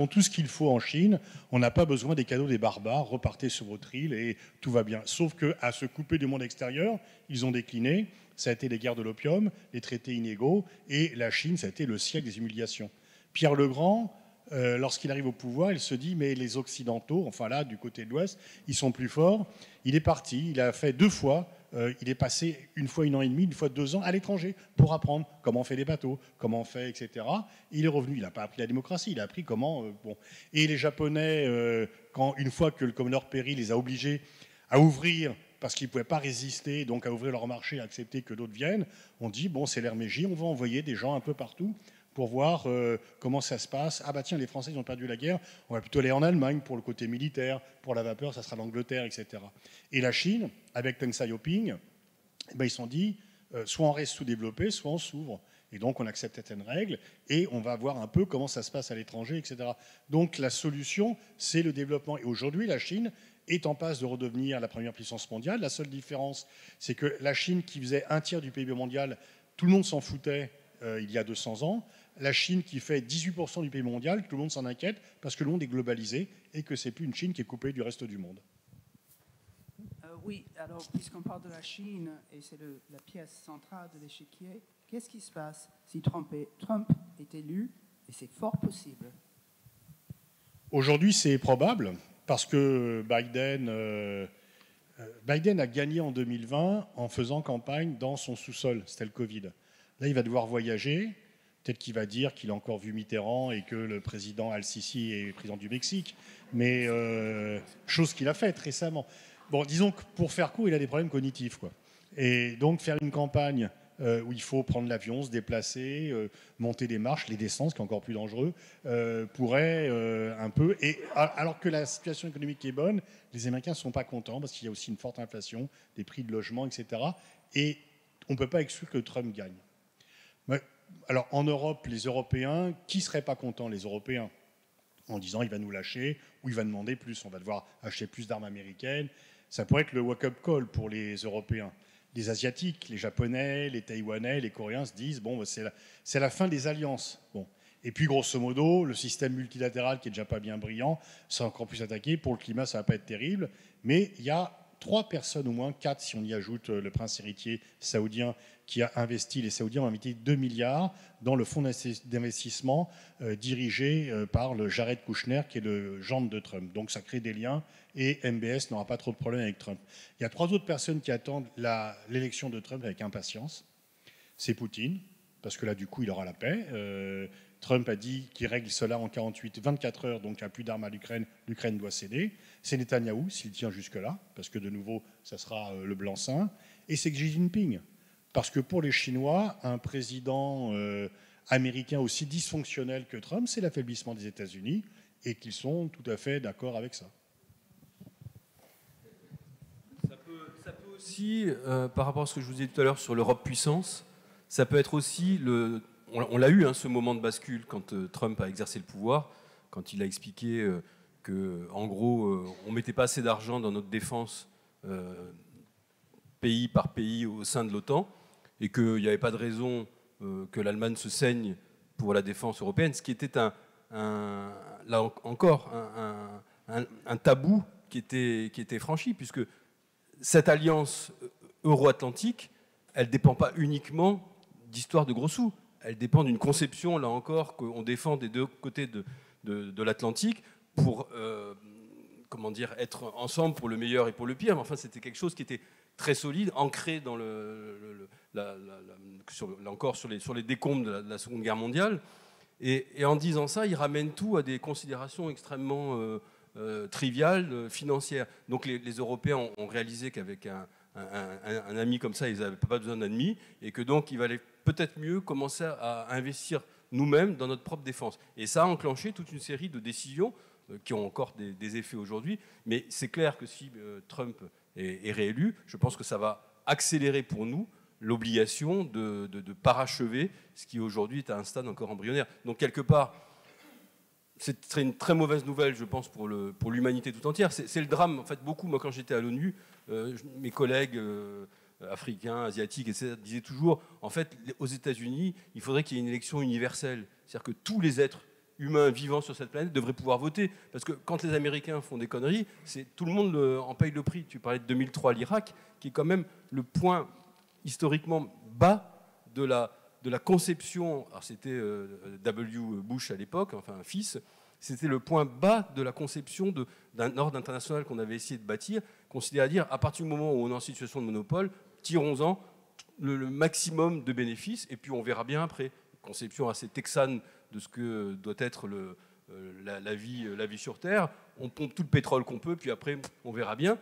tout ce qu'il faut en Chine, on n'a pas besoin des cadeaux des barbares, repartez sur votre île et tout va bien. Sauf qu'à se couper du monde extérieur, ils ont décliné, ça a été les guerres de l'opium, les traités inégaux, et la Chine, ça a été le siècle des humiliations. Pierre le Grand, lorsqu'il arrive au pouvoir, il se dit, mais les Occidentaux, enfin là, du côté de l'Ouest, ils sont plus forts. Il est parti, il a fait 2 fois, il est passé une fois 1 an et demi, une fois 2 ans à l'étranger pour apprendre comment on fait des bateaux, comment on fait, etc. Il est revenu, il n'a pas appris la démocratie, il a appris comment... bon. Et les Japonais, une fois que le commodore Perry les a obligés à ouvrir, parce qu'ils ne pouvaient pas résister, donc à ouvrir leur marché, à accepter que d'autres viennent, on dit, bon, c'est l'ère Meiji, on va envoyer des gens un peu partout pour voir comment ça se passe. Ah bah tiens, les Français, ils ont perdu la guerre, on va plutôt aller en Allemagne pour le côté militaire, pour la vapeur, ça sera l'Angleterre, etc. Et la Chine, avec Deng Xiaoping, ils se sont dit, soit on reste sous-développé, soit on s'ouvre. Et donc on accepte certaines règles et on va voir un peu comment ça se passe à l'étranger, etc. Donc la solution, c'est le développement. Et aujourd'hui, la Chine est en passe de redevenir la première puissance mondiale. La seule différence, c'est que la Chine, qui faisait un tiers du PIB mondial, tout le monde s'en foutait il y a 200 ans. La Chine, qui fait 18% du PIB mondial, tout le monde s'en inquiète parce que le monde est globalisé et que c'est plus une Chine qui est coupée du reste du monde. Oui, alors puisqu'on parle de la Chine et c'est la pièce centrale de l'échiquier, qu'est-ce qui se passe si Trump est élu, et c'est fort possible? Aujourd'hui, c'est probable parce que Biden a gagné en 2020 en faisant campagne dans son sous-sol, c'était le Covid. Là, il va devoir voyager. Peut-être qu'il va dire qu'il a encore vu Mitterrand et que le président Al-Sisi est président du Mexique, mais chose qu'il a faite récemment. Bon, disons que pour faire court, il a des problèmes cognitifs, quoi. Et donc faire une campagne où il faut prendre l'avion, se déplacer, monter des marches, les descendre, ce qui est encore plus dangereux, pourrait un peu... Et alors que la situation économique est bonne, les Américains ne sont pas contents parce qu'il y a aussi une forte inflation, des prix de logement, etc. Et on ne peut pas exclure que Trump gagne. Mais, alors en Europe, les Européens, qui ne seraient pas contents, les Européens, en disant il va nous lâcher ou il va demander plus, on va devoir acheter plus d'armes américaines. Ça pourrait être le wake-up call pour les Européens. Les Asiatiques, les Japonais, les Taïwanais, les Coréens se disent bon, c'est la fin des alliances. Bon. Et puis, grosso modo, le système multilatéral qui est déjà pas bien brillant, c'est encore plus attaqué. Pour le climat, ça va pas être terrible. Mais il y a 3 personnes, au moins 4, si on y ajoute le prince héritier saoudien qui a investi, les Saoudiens ont investi 2 milliards dans le fonds d'investissement dirigé par le Jared Kushner, qui est le gendre de Trump. Donc ça crée des liens et MBS n'aura pas trop de problèmes avec Trump. Il y a 3 autres personnes qui attendent l'élection de Trump avec impatience. C'est Poutine, parce que là, du coup, il aura la paix. Trump a dit qu'il règle cela en 24 heures, donc il n'y a plus d'armes à l'Ukraine, l'Ukraine doit céder. C'est Netanyahou, s'il tient jusque-là, parce que de nouveau, ça sera le blanc-seing. Et c'est Xi Jinping. Parce que pour les Chinois, un président américain aussi dysfonctionnel que Trump, c'est l'affaiblissement des États-Unis, et qu'ils sont tout à fait d'accord avec ça. Ça peut aussi, par rapport à ce que je vous disais tout à l'heure sur l'Europe puissance, ça peut être aussi, on l'a eu, hein, ce moment de bascule quand Trump a exercé le pouvoir, quand il a expliqué qu'en gros, on ne mettait pas assez d'argent dans notre défense pays par pays au sein de l'OTAN, et qu'il n'y avait pas de raison que l'Allemagne se saigne pour la défense européenne, ce qui était là encore un tabou qui était franchi, puisque cette alliance euro-atlantique, elle ne dépend pas uniquement d'histoire de gros sous, elle dépend d'une conception, là encore, qu'on défend des deux côtés de l'Atlantique pour comment dire, être ensemble pour le meilleur et pour le pire. Mais enfin, c'était quelque chose qui était très solide, ancré dans là encore sur les décombres de la Seconde Guerre mondiale. Et en disant ça, il ramène tout à des considérations extrêmement triviales, financières. Donc les Européens ont réalisé qu'avec un ami comme ça, ils n'avaient pas besoin d'ennemis, et que donc il valait peut-être mieux commencer à investir nous-mêmes dans notre propre défense. Et ça a enclenché toute une série de décisions qui ont encore des effets aujourd'hui. Mais c'est clair que si Trump est réélu, je pense que ça va accélérer pour nous l'obligation de parachever ce qui aujourd'hui est à un stade encore embryonnaire. Donc quelque part, c'est une très mauvaise nouvelle, je pense, pour l'humanité tout entière. C'est le drame, en fait, beaucoup. Moi, quand j'étais à l'ONU, mes collègues africains, asiatiques, etc., disaient toujours, en fait, aux États-Unis, il faudrait qu'il y ait une élection universelle. C'est-à-dire que tous les êtres humains vivants sur cette planète devraient pouvoir voter. Parce que quand les Américains font des conneries, tout le monde en paye le prix. Tu parlais de 2003, l'Irak, qui est quand même le point historiquement bas de la conception. Alors c'était W. Bush à l'époque, enfin un fils. C'était le point bas de la conception d'un ordre international qu'on avait essayé de bâtir, considéré à dire, à partir du moment où on est en situation de monopole, tirons-en le maximum de bénéfices, et puis on verra bien après. Conception assez texane de ce que doit être la vie sur Terre. On pompe tout le pétrole qu'on peut, puis après, on verra bien.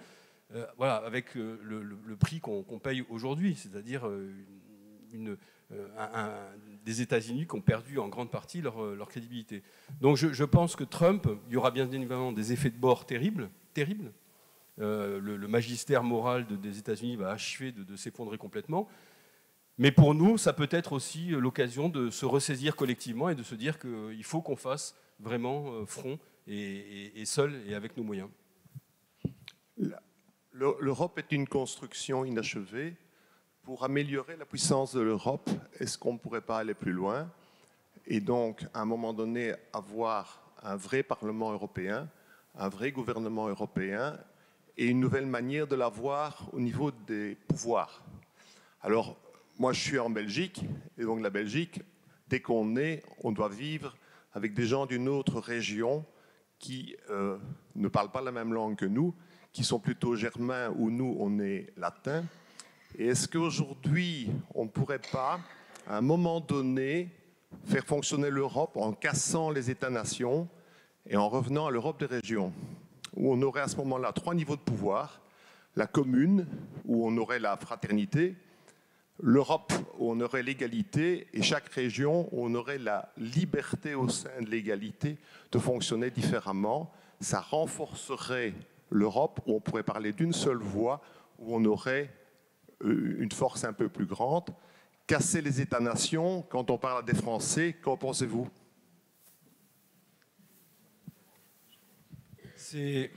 Voilà, avec le prix qu'on paye aujourd'hui, c'est-à-dire des États-Unis qui ont perdu en grande partie leur crédibilité. Donc je pense que Trump, il y aura bien évidemment des effets de bord terribles. Le magistère moral des États-Unis va achever de s'effondrer complètement. Mais pour nous, ça peut être aussi l'occasion de se ressaisir collectivement et de se dire qu'il faut qu'on fasse vraiment front et seul et avec nos moyens. L'Europe est une construction inachevée. Pour améliorer la puissance de l'Europe, est-ce qu'on ne pourrait pas aller plus loin et donc, à un moment donné, avoir un vrai Parlement européen, un vrai gouvernement européen et une nouvelle manière de l'avoir au niveau des pouvoirs? Alors, moi, je suis en Belgique, et donc la Belgique, dès qu'on est, on doit vivre avec des gens d'une autre région qui ne parlent pas la même langue que nous, qui sont plutôt germains, où nous, on est latins. Et est-ce qu'aujourd'hui, on ne pourrait pas, à un moment donné, faire fonctionner l'Europe en cassant les États-nations et en revenant à l'Europe des régions, où on aurait à ce moment-là 3 niveaux de pouvoir, la commune, où on aurait la fraternité, l'Europe où on aurait l'égalité et chaque région où on aurait la liberté au sein de l'égalité de fonctionner différemment. Ça renforcerait l'Europe où on pourrait parler d'une seule voix, où on aurait une force un peu plus grande. Casser les États-nations, quand on parle à des Français, qu'en pensez-vous? C'est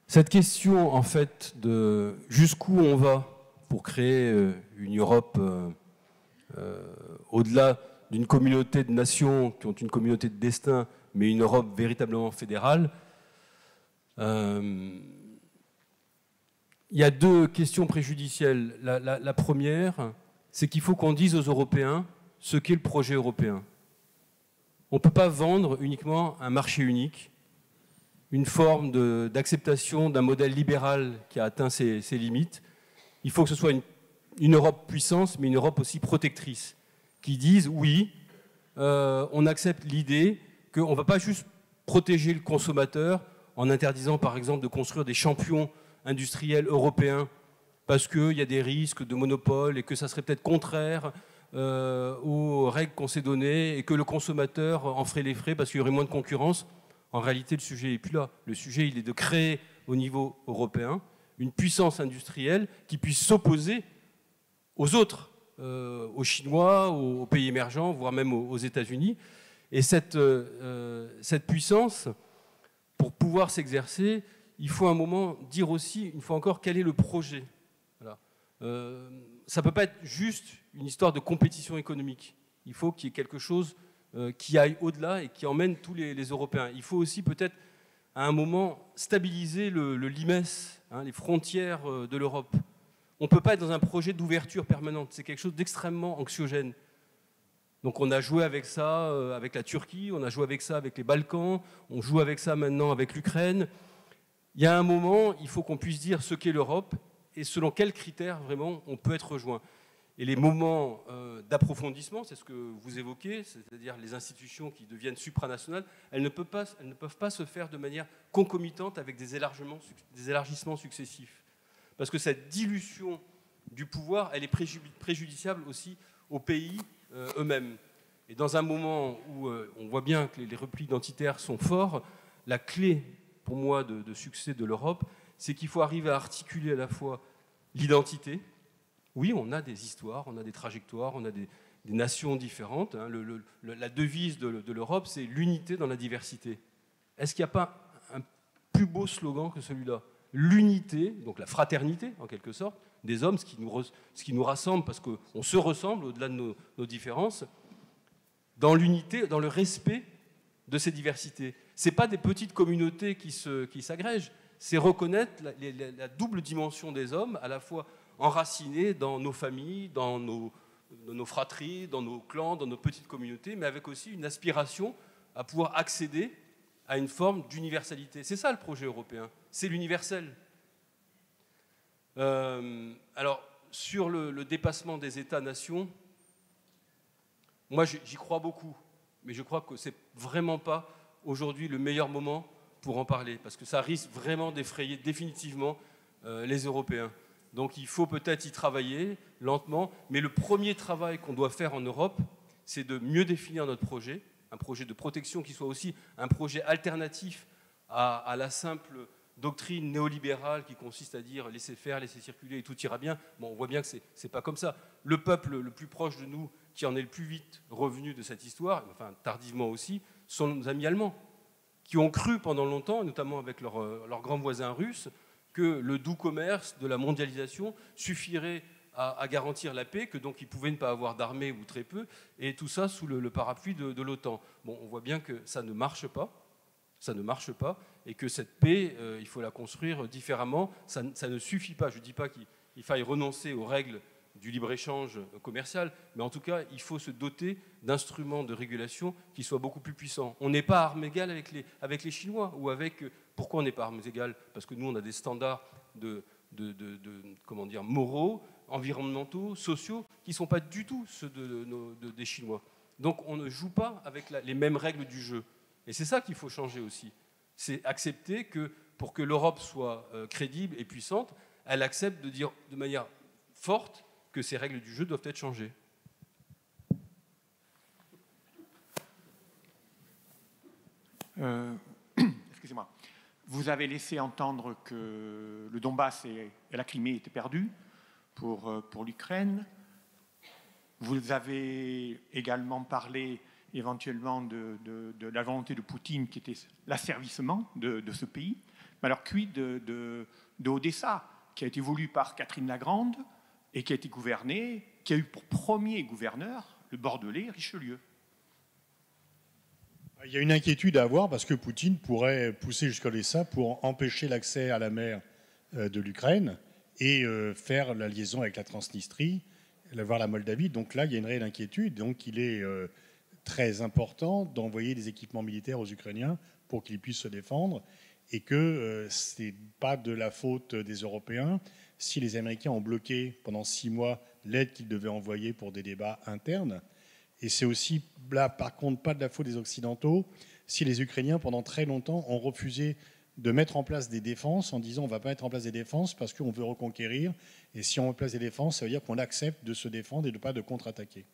cette question, en fait, de jusqu'où on va pour créer une Europe au-delà d'une communauté de nations qui ont une communauté de destin, mais une Europe véritablement fédérale. Il y a 2 questions préjudicielles. La première, c'est qu'il faut qu'on dise aux Européens ce qu'est le projet européen. On ne peut pas vendre uniquement un marché unique, une forme d'acceptation d'un modèle libéral qui a atteint ses limites. Il faut que ce soit une Europe puissance, mais une Europe aussi protectrice, qui disent oui, on accepte l'idée qu'on ne va pas juste protéger le consommateur en interdisant par exemple de construire des champions industriels européens parce qu'il y a des risques de monopole et que ça serait peut-être contraire aux règles qu'on s'est données et que le consommateur en ferait les frais parce qu'il y aurait moins de concurrence. En réalité, le sujet n'est plus là. Le sujet, il est de créer au niveau européen une puissance industrielle qui puisse s'opposer aux autres, aux Chinois, aux pays émergents, voire même aux États-Unis. Et cette puissance, pour pouvoir s'exercer, il faut à un moment dire aussi, une fois encore, quel est le projet. Voilà. Ça ne peut pas être juste une histoire de compétition économique. Il faut qu'il y ait quelque chose qui aille au-delà et qui emmène tous les Européens. Il faut aussi peut-être, à un moment, stabiliser le limes, les frontières de l'Europe. On ne peut pas être dans un projet d'ouverture permanente. C'est quelque chose d'extrêmement anxiogène. Donc on a joué avec ça avec la Turquie, on a joué avec ça avec les Balkans, on joue avec ça maintenant avec l'Ukraine. Il y a un moment, il faut qu'on puisse dire ce qu'est l'Europe et selon quels critères vraiment on peut être rejoint. Et les moments d'approfondissement, c'est ce que vous évoquez, c'est-à-dire les institutions qui deviennent supranationales, elles ne peuvent pas se faire de manière concomitante avec des élargissements successifs. Parce que cette dilution du pouvoir, elle est préjudiciable aussi aux pays eux-mêmes. Et dans un moment où on voit bien que les replis identitaires sont forts, la clé, pour moi, de succès de l'Europe, c'est qu'il faut arriver à articuler à la fois l'identité. Oui, on a des histoires, on a des trajectoires, on a des nations différentes. Hein. La devise de l'Europe, c'est l'unité dans la diversité. Est-ce qu'il n'y a pas un plus beau slogan que celui-là ? L'unité, donc la fraternité, en quelque sorte, des hommes, ce qui nous rassemble, parce qu'on se ressemble au-delà de nos différences, dans l'unité, dans le respect de ces diversités. Ce n'est pas des petites communautés qui s'agrègent, c'est reconnaître la double dimension des hommes, à la fois enracinés dans nos familles, dans nos fratries, dans nos clans, dans nos petites communautés, mais avec aussi une aspiration à pouvoir accéder à une forme d'universalité. C'est ça le projet européen, c'est l'universel. Alors, sur le dépassement des États-nations, moi j'y crois beaucoup, mais je crois que ce n'est vraiment pas aujourd'hui le meilleur moment pour en parler, parce que ça risque vraiment d'effrayer définitivement les Européens. Donc il faut peut-être y travailler lentement, mais le premier travail qu'on doit faire en Europe, c'est de mieux définir notre projet, un projet de protection qui soit aussi un projet alternatif à la simple doctrine néolibérale qui consiste à dire laissez faire, laissez circuler et tout ira bien. Bon, on voit bien que c'est pas comme ça. Le peuple le plus proche de nous, qui en est le plus vite revenu de cette histoire, enfin tardivement aussi, sont nos amis allemands, qui ont cru pendant longtemps, notamment avec leurs grands voisins russes, que le doux commerce de la mondialisation suffirait à garantir la paix, que donc ils pouvaient ne pas avoir d'armée ou très peu, et tout ça sous le parapluie de l'OTAN. Bon, on voit bien que ça ne marche pas, et que cette paix, il faut la construire différemment. Ça ne suffit pas. Je ne dis pas qu'il faille renoncer aux règles du libre-échange commercial, mais en tout cas, il faut se doter d'instruments de régulation qui soient beaucoup plus puissants. On n'est pas à armes égales avec les Chinois, ou avec... Pourquoi on n'est pas à armes égales ? Parce que nous, on a des standards moraux, environnementaux, sociaux, qui ne sont pas du tout ceux des Chinois. Donc on ne joue pas avec les mêmes règles du jeu. Et c'est ça qu'il faut changer aussi. C'est accepter que pour que l'Europe soit crédible et puissante, elle accepte de dire de manière forte que ces règles du jeu doivent être changées. Excusez-moi. Vous avez laissé entendre que le Donbass et la Crimée étaient perdus pour l'Ukraine. Vous avez également parlé éventuellement de la volonté de Poutine qui était l'asservissement de ce pays. Mais alors, quid de Odessa, qui a été voulu par Catherine la Grande et qui a été gouverné, qui a eu pour premier gouverneur le Bordelais Richelieu? Il y a une inquiétude à avoir parce que Poutine pourrait pousser jusqu'à Odessa pour empêcher l'accès à la mer de l'Ukraine et faire la liaison avec la Transnistrie, voir la Moldavie. Donc là, il y a une réelle inquiétude. Donc il est très important d'envoyer des équipements militaires aux Ukrainiens pour qu'ils puissent se défendre. et que ce n'est pas de la faute des Européens si les Américains ont bloqué pendant 6 mois l'aide qu'ils devaient envoyer pour des débats internes. Et c'est aussi, là, par contre, pas de la faute des Occidentaux si les Ukrainiens, pendant très longtemps, ont refusé de mettre en place des défenses en disant on ne va pas mettre en place des défenses parce qu'on veut reconquérir. Et si on met en place des défenses, ça veut dire qu'on accepte de se défendre et de ne pas de contre-attaquer.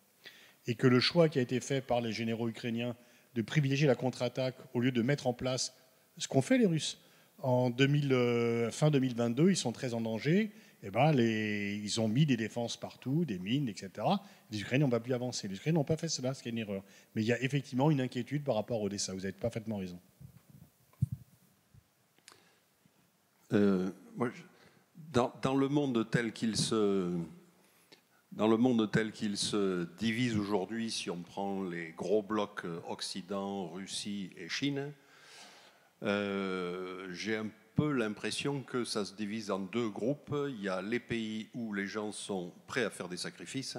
Et que le choix qui a été fait par les généraux ukrainiens de privilégier la contre-attaque au lieu de mettre en place ce qu'ont fait les Russes. En fin 2022, ils sont très en danger. Eh ben, ils ont mis des défenses partout, des mines, etc. Les Ukrainiens n'ont pas pu avancer. Les Ukrainiens n'ont pas fait cela, ce qui est une erreur. Mais il y a effectivement une inquiétude par rapport au Odessa. Vous avez parfaitement raison. Dans le monde tel qu'il se divise aujourd'hui, si on prend les gros blocs Occident, Russie et Chine, j'ai un peu l'impression que ça se divise en 2 groupes. Il y a les pays où les gens sont prêts à faire des sacrifices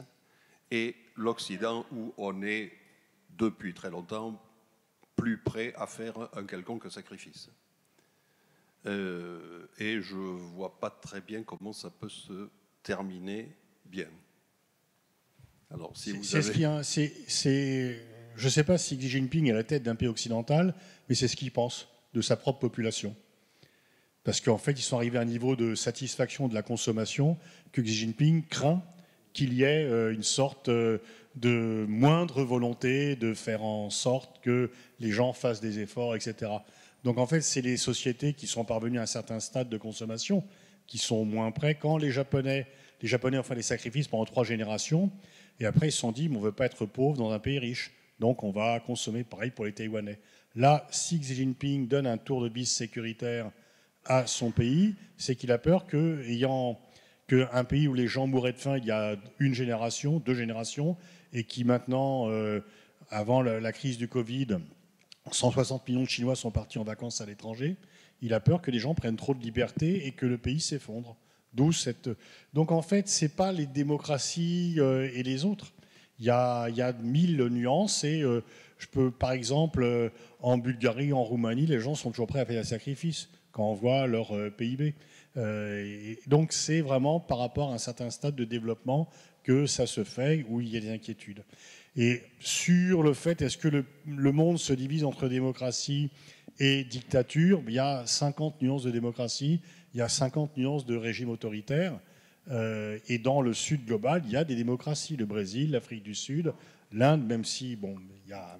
et l'Occident où on est, depuis très longtemps, plus prêt à faire un quelconque sacrifice. Et je ne vois pas très bien comment ça peut se terminer bien. Alors, si vous avez... Je ne sais pas si Xi Jinping est à la tête d'un pays occidental, mais c'est ce qu'il pense de sa propre population. Parce qu'en fait, ils sont arrivés à un niveau de satisfaction de la consommation que Xi Jinping craint qu'il y ait une sorte de moindre volonté de faire en sorte que les gens fassent des efforts, etc. Donc en fait, c'est les sociétés qui sont parvenues à un certain stade de consommation qui sont moins prêts. Quand les Japonais ont fait des sacrifices pendant 3 générations, et après ils se sont dit, on ne veut pas être pauvre dans un pays riche, donc on va consommer. Pareil pour les Taïwanais. Là, si Xi Jinping donne un tour de vis sécuritaire à son pays, c'est qu'il a peur qu'un pays où les gens mouraient de faim il y a 1 génération, 2 générations, et qui maintenant, avant la crise du Covid, 160 millions de Chinois sont partis en vacances à l'étranger, il a peur que les gens prennent trop de liberté et que le pays s'effondre. Donc en fait, ce n'est pas les démocraties et les autres. Il y a 1000 nuances et je peux, par exemple, en Bulgarie, en Roumanie, les gens sont toujours prêts à faire des sacrifices quand on voit leur PIB. Et donc c'est vraiment par rapport à un certain stade de développement que ça se fait, où il y a des inquiétudes. Et sur le fait, est-ce que le monde se divise entre démocratie et dictature, il y a 50 nuances de démocratie, il y a 50 nuances de régime autoritaire. Et dans le sud global, il y a des démocraties. Le Brésil, l'Afrique du Sud, l'Inde, même si, bon, il y a,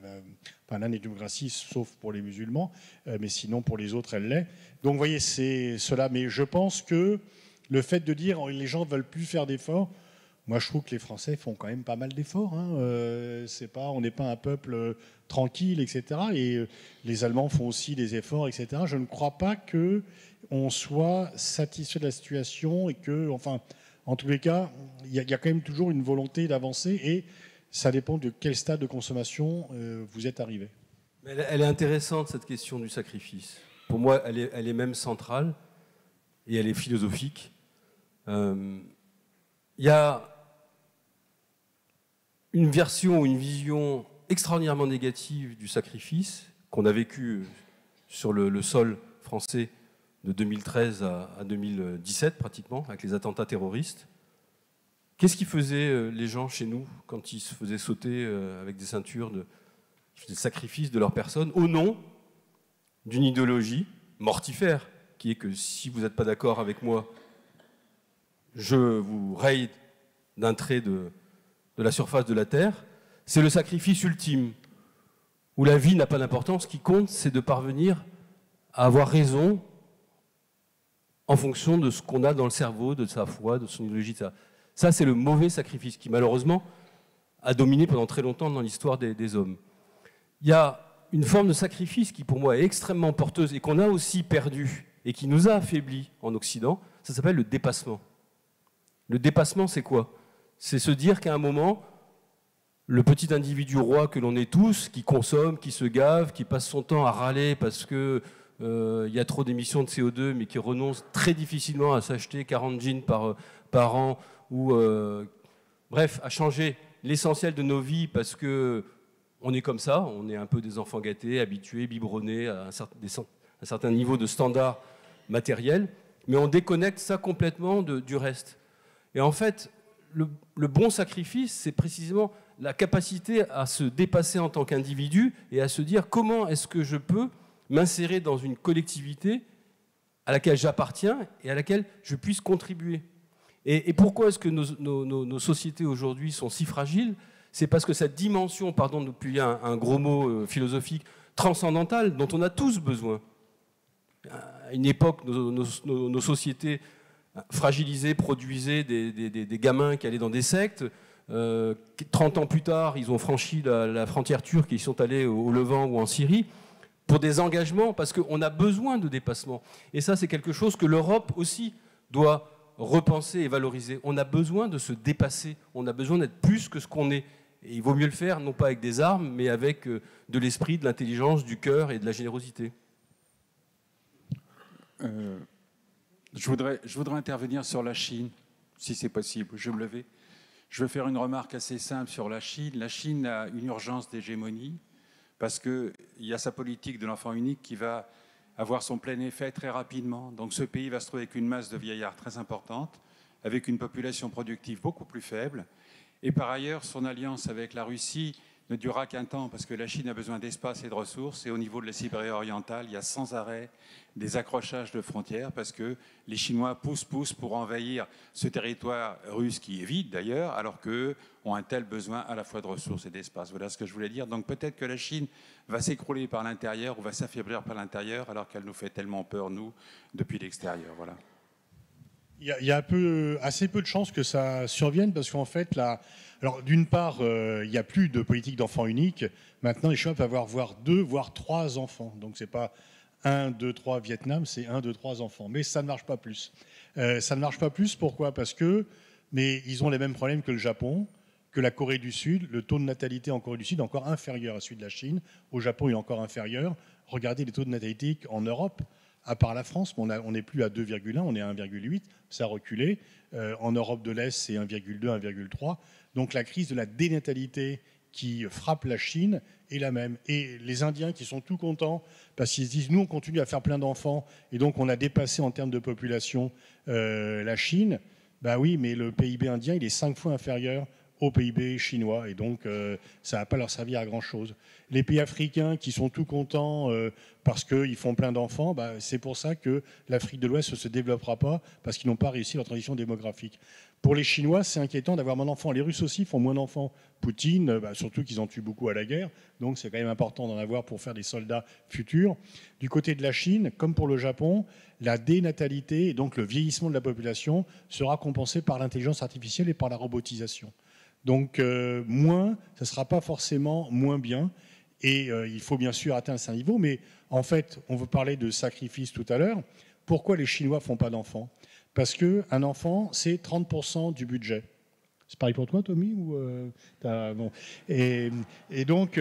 l'Inde est démocratie, sauf pour les musulmans, mais sinon pour les autres, elle l'est. Donc vous voyez, c'est cela. Mais je pense que le fait de dire les gens ne veulent plus faire d'efforts, moi je trouve que les Français font quand même pas mal d'efforts. Hein. On n'est pas un peuple tranquille, etc. Et les Allemands font aussi des efforts, etc. Je ne crois pas qu'on soit satisfait de la situation et que, enfin, en tous les cas, il y a quand même toujours une volonté d'avancer et ça dépend de quel stade de consommation vous êtes arrivé. Elle est intéressante, cette question du sacrifice. Pour moi, elle est même centrale et elle est philosophique. Il y a une version ou une vision extraordinairement négative du sacrifice qu'on a vécu sur le sol français de 2013 à 2017 pratiquement, avec les attentats terroristes. Qu'est-ce qui faisait les gens chez nous quand ils se faisaient sauter avec des ceintures, ils faisaient le sacrifice de leur personne au nom d'une idéologie mortifère, qui est que si vous n'êtes pas d'accord avec moi, je vous raye d'un trait de la surface de la Terre. C'est le sacrifice ultime, où la vie n'a pas d'importance. Ce qui compte, c'est de parvenir à avoir raison en fonction de ce qu'on a dans le cerveau, de sa foi, de son idéologie. Ça, c'est le mauvais sacrifice qui, malheureusement, a dominé pendant très longtemps dans l'histoire des hommes. Il y a une forme de sacrifice qui, pour moi, est extrêmement porteuse et qu'on a aussi perdu et qui nous a affaiblis en Occident. Ça s'appelle le dépassement. Le dépassement, c'est quoi? C'est se dire qu'à un moment, le petit individu roi que l'on est tous, qui consomme, qui se gave, qui passe son temps à râler parce qu'il y a trop d'émissions de CO2, mais qui renonce très difficilement à s'acheter 40 jeans par an, ou bref, à changer l'essentiel de nos vies parce qu'on est comme ça, on est un peu des enfants gâtés, habitués, biberonnés à un certain niveau de standard matériel, mais on déconnecte ça complètement du reste. Et en fait, le bon sacrifice, c'est précisément la capacité à se dépasser en tant qu'individu et à se dire comment est-ce que je peux m'insérer dans une collectivité à laquelle j'appartiens et à laquelle je puisse contribuer. Et pourquoi est-ce que nos sociétés aujourd'hui sont si fragiles? C'est parce que cette dimension, pardon depuis un gros mot philosophique, transcendantale, dont on a tous besoin. À une époque, nos sociétés fragilisées produisaient des gamins qui allaient dans des sectes. 30 ans plus tard, ils ont franchi la frontière turque et ils sont allés au Levant ou en Syrie pour des engagements, parce qu'on a besoin de dépassement. Et ça, c'est quelque chose que l'Europe aussi doit repenser et valoriser. On a besoin de se dépasser, on a besoin d'être plus que ce qu'on est. Et il vaut mieux le faire, non pas avec des armes, mais avec de l'esprit, de l'intelligence, du cœur et de la générosité. Je voudrais intervenir sur la Chine, si c'est possible. Je me levais. Je veux faire une remarque assez simple sur la Chine. La Chine a une urgence d'hégémonie parce qu'il y a sa politique de l'enfant unique qui va avoir son plein effet très rapidement. Donc ce pays va se trouver avec une masse de vieillards très importante, avec une population productive beaucoup plus faible. Et par ailleurs, son alliance avec la Russie ne durera qu'un temps parce que la Chine a besoin d'espace et de ressources. Et au niveau de la Sibérie orientale, il y a sans arrêt des accrochages de frontières parce que les Chinois poussent pour envahir ce territoire russe qui est vide d'ailleurs, alors qu'eux ont un tel besoin à la fois de ressources et d'espace. Voilà ce que je voulais dire. Donc peut-être que la Chine va s'écrouler par l'intérieur ou va s'affaiblir par l'intérieur alors qu'elle nous fait tellement peur, nous, depuis l'extérieur. Voilà. Il y a assez peu de chances que ça survienne parce qu'en fait, alors d'une part, il n'y a plus de politique d'enfant unique. Maintenant, les Chinois peuvent avoir 2, voire 3 enfants. Donc, c'est pas 1, 2, 3 Vietnam, c'est 1, 2, 3 enfants. Mais ça ne marche pas plus. Ça ne marche pas plus, pourquoi? Parce que ils ont les mêmes problèmes que le Japon, que la Corée du Sud. Le taux de natalité en Corée du Sud est encore inférieur à celui de la Chine. Au Japon, il est encore inférieur. Regardez les taux de natalité en Europe. À part la France, on n'est plus à 2,1, on est à 1,8, ça a reculé. En Europe de l'Est, c'est 1,2, 1,3. Donc la crise de la dénatalité qui frappe la Chine est la même. Et les Indiens qui sont tout contents parce qu'ils se disent, nous on continue à faire plein d'enfants et donc on a dépassé en termes de population la Chine. Ben oui, mais le PIB indien, il est 5 fois inférieur au PIB chinois et donc ça ne va pas leur servir à grand-chose. Les pays africains qui sont tout contents parce qu'ils font plein d'enfants, c'est pour ça que l'Afrique de l'Ouest ne se développera pas parce qu'ils n'ont pas réussi leur transition démographique. Pour les Chinois, c'est inquiétant d'avoir moins d'enfants. Les Russes aussi font moins d'enfants. Poutine, surtout qu'ils en tuent beaucoup à la guerre, donc c'est quand même important d'en avoir pour faire des soldats futurs. Du côté de la Chine, comme pour le Japon, la dénatalité et donc le vieillissement de la population sera compensé par l'intelligence artificielle et par la robotisation. Donc moins, ça ne sera pas forcément moins bien. Et il faut bien sûr atteindre ce niveau. Mais en fait, on veut parler de sacrifice tout à l'heure. Pourquoi les Chinois ne font pas d'enfants? Parce qu'un enfant, c'est 30% du budget. C'est pareil pour toi, Tommy ou bon. Et donc,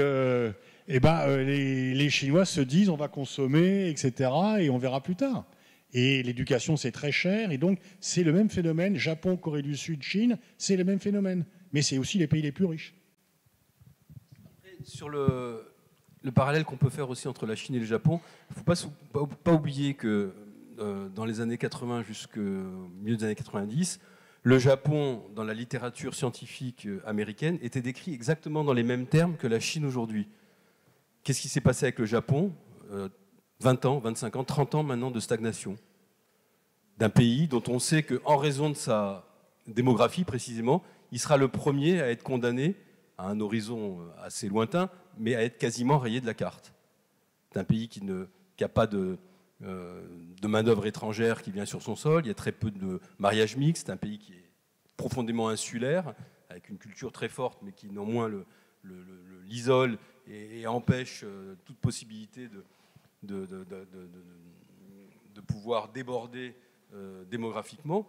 les Chinois se disent on va consommer, etc. Et on verra plus tard. Et l'éducation, c'est très cher. Et donc, c'est le même phénomène. Japon, Corée du Sud, Chine, c'est le même phénomène. Mais c'est aussi les pays les plus riches. Sur le parallèle qu'on peut faire aussi entre la Chine et le Japon, il ne faut pas oublier que dans les années 80 jusqu'au milieu des années 90, le Japon, dans la littérature scientifique américaine, était décrit exactement dans les mêmes termes que la Chine aujourd'hui. Qu'est-ce qui s'est passé avec le Japon? 20 ans, 25 ans, 30 ans maintenant de stagnation. D'un pays dont on sait qu'en raison de sa démographie précisément, il sera le premier à être condamné à un horizon assez lointain, mais à être quasiment rayé de la carte. C'est un pays qui n'a pas de main-d'œuvre étrangère qui vient sur son sol, il y a très peu de mariages mixtes, c'est un pays qui est profondément insulaire, avec une culture très forte, mais qui néanmoins l'isole et empêche toute possibilité de pouvoir déborder démographiquement.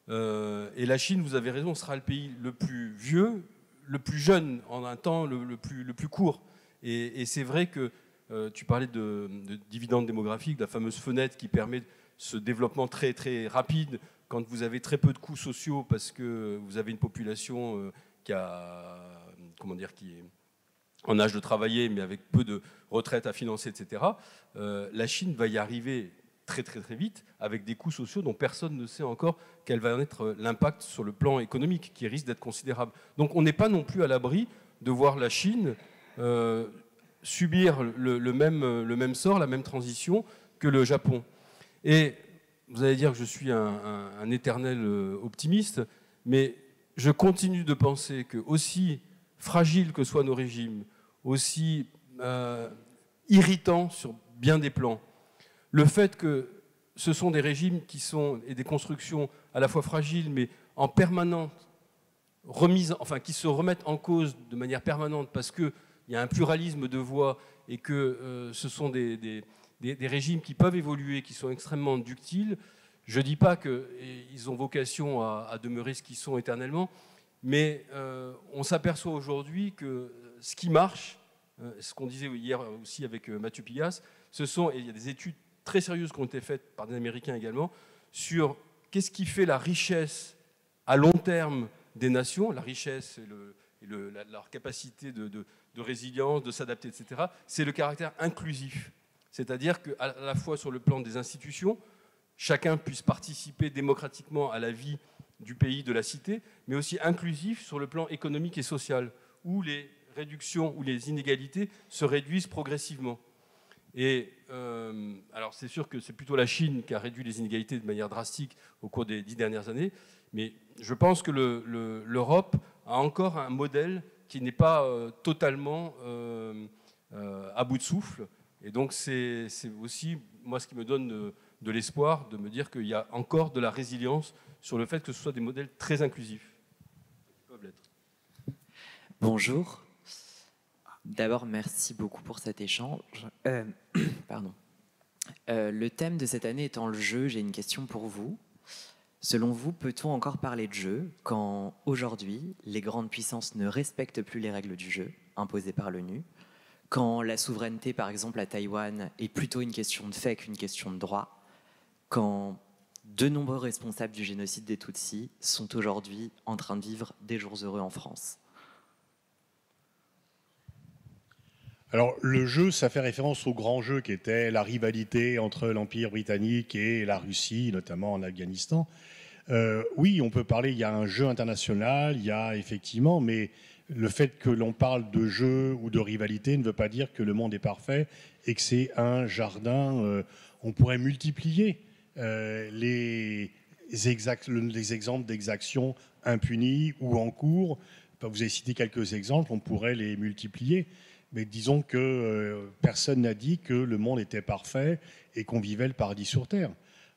Et la Chine, vous avez raison, sera le pays le plus vieux, le plus jeune en un temps le plus court. Et c'est vrai que tu parlais de dividende démographique, de la fameuse fenêtre qui permet ce développement très, très rapide quand vous avez très peu de coûts sociaux parce que vous avez une population qui est en âge de travailler, mais avec peu de retraite à financer, etc., la Chine va y arriver très très très vite, avec des coûts sociaux dont personne ne sait encore quel va en être l'impact sur le plan économique, qui risque d'être considérable. Donc on n'est pas non plus à l'abri de voir la Chine subir le même sort, la même transition que le Japon. Et vous allez dire que je suis un éternel optimiste, mais je continue de penser que, aussi fragiles que soient nos régimes, aussi irritants sur bien des plans, le fait que ce sont des régimes qui sont, et des constructions à la fois fragiles, mais en permanente remise, enfin qui se remettent en cause de manière permanente parce qu'il y a un pluralisme de voix et que ce sont des régimes qui peuvent évoluer, qui sont extrêmement ductiles. Je ne dis pas qu'ils ont vocation à demeurer ce qu'ils sont éternellement, mais on s'aperçoit aujourd'hui que ce qui marche, ce qu'on disait hier aussi avec Mathieu Pillas, et il y a des études très sérieuses qui ont été faites par des Américains également, sur qu'est-ce qui fait la richesse à long terme des nations, la richesse et leur capacité de résilience, de s'adapter, etc. C'est le caractère inclusif. C'est-à-dire qu'à la fois sur le plan des institutions, chacun puisse participer démocratiquement à la vie du pays, de la cité, mais aussi inclusif sur le plan économique et social, où les réductions ou les inégalités se réduisent progressivement. Et alors c'est sûr que c'est plutôt la Chine qui a réduit les inégalités de manière drastique au cours des 10 dernières années, mais je pense que l'Europe a encore un modèle qui n'est pas totalement à bout de souffle. Et donc c'est aussi moi ce qui me donne de l'espoir de me dire qu'il y a encore de la résilience sur le fait que ce soit des modèles très inclusifs. Ils peuvent l'être. Bonjour. D'abord, merci beaucoup pour cet échange. Pardon. Le thème de cette année étant le jeu, j'ai une question pour vous. Selon vous, peut-on encore parler de jeu quand, aujourd'hui, les grandes puissances ne respectent plus les règles du jeu imposées par l'ONU, quand la souveraineté, par exemple, à Taïwan, est plutôt une question de fait qu'une question de droit, quand de nombreux responsables du génocide des Tutsis sont aujourd'hui en train de vivre des jours heureux en France? Alors, le jeu, ça fait référence au grand jeu qui était la rivalité entre l'Empire britannique et la Russie, notamment en Afghanistan. Oui, on peut parler, il y a un jeu international, il y a effectivement, mais le fait que l'on parle de jeu ou de rivalité ne veut pas dire que le monde est parfait et que c'est un jardin. On pourrait multiplier les exemples d'exactions impunies ou en cours. Vous avez cité quelques exemples, on pourrait les multiplier. Mais disons que personne n'a dit que le monde était parfait et qu'on vivait le paradis sur Terre.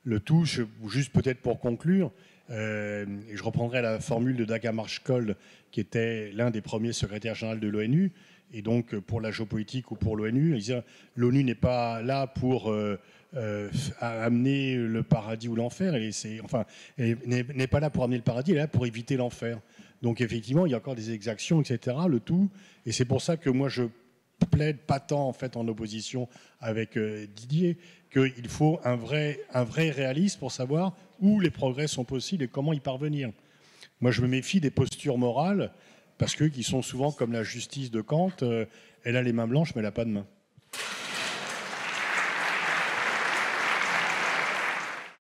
Le tout, juste peut-être pour conclure, et je reprendrai la formule de Dag Hammarskjöld, qui était l'un des premiers secrétaires généraux de l'ONU, et donc pour la géopolitique ou pour l'ONU, il disait l'ONU n'est pas là pour amener le paradis ou l'enfer, elle n'est pas là pour amener le paradis, elle est là pour éviter l'enfer. Donc effectivement, il y a encore des exactions, etc. Le tout, et c'est pour ça que moi je plaide pas tant en fait en opposition avec Didier, qu'il faut un vrai réalisme pour savoir où les progrès sont possibles et comment y parvenir. Moi je me méfie des postures morales parce que qui sont souvent comme la justice de Kant, elle a les mains blanches mais elle n'a pas de mains.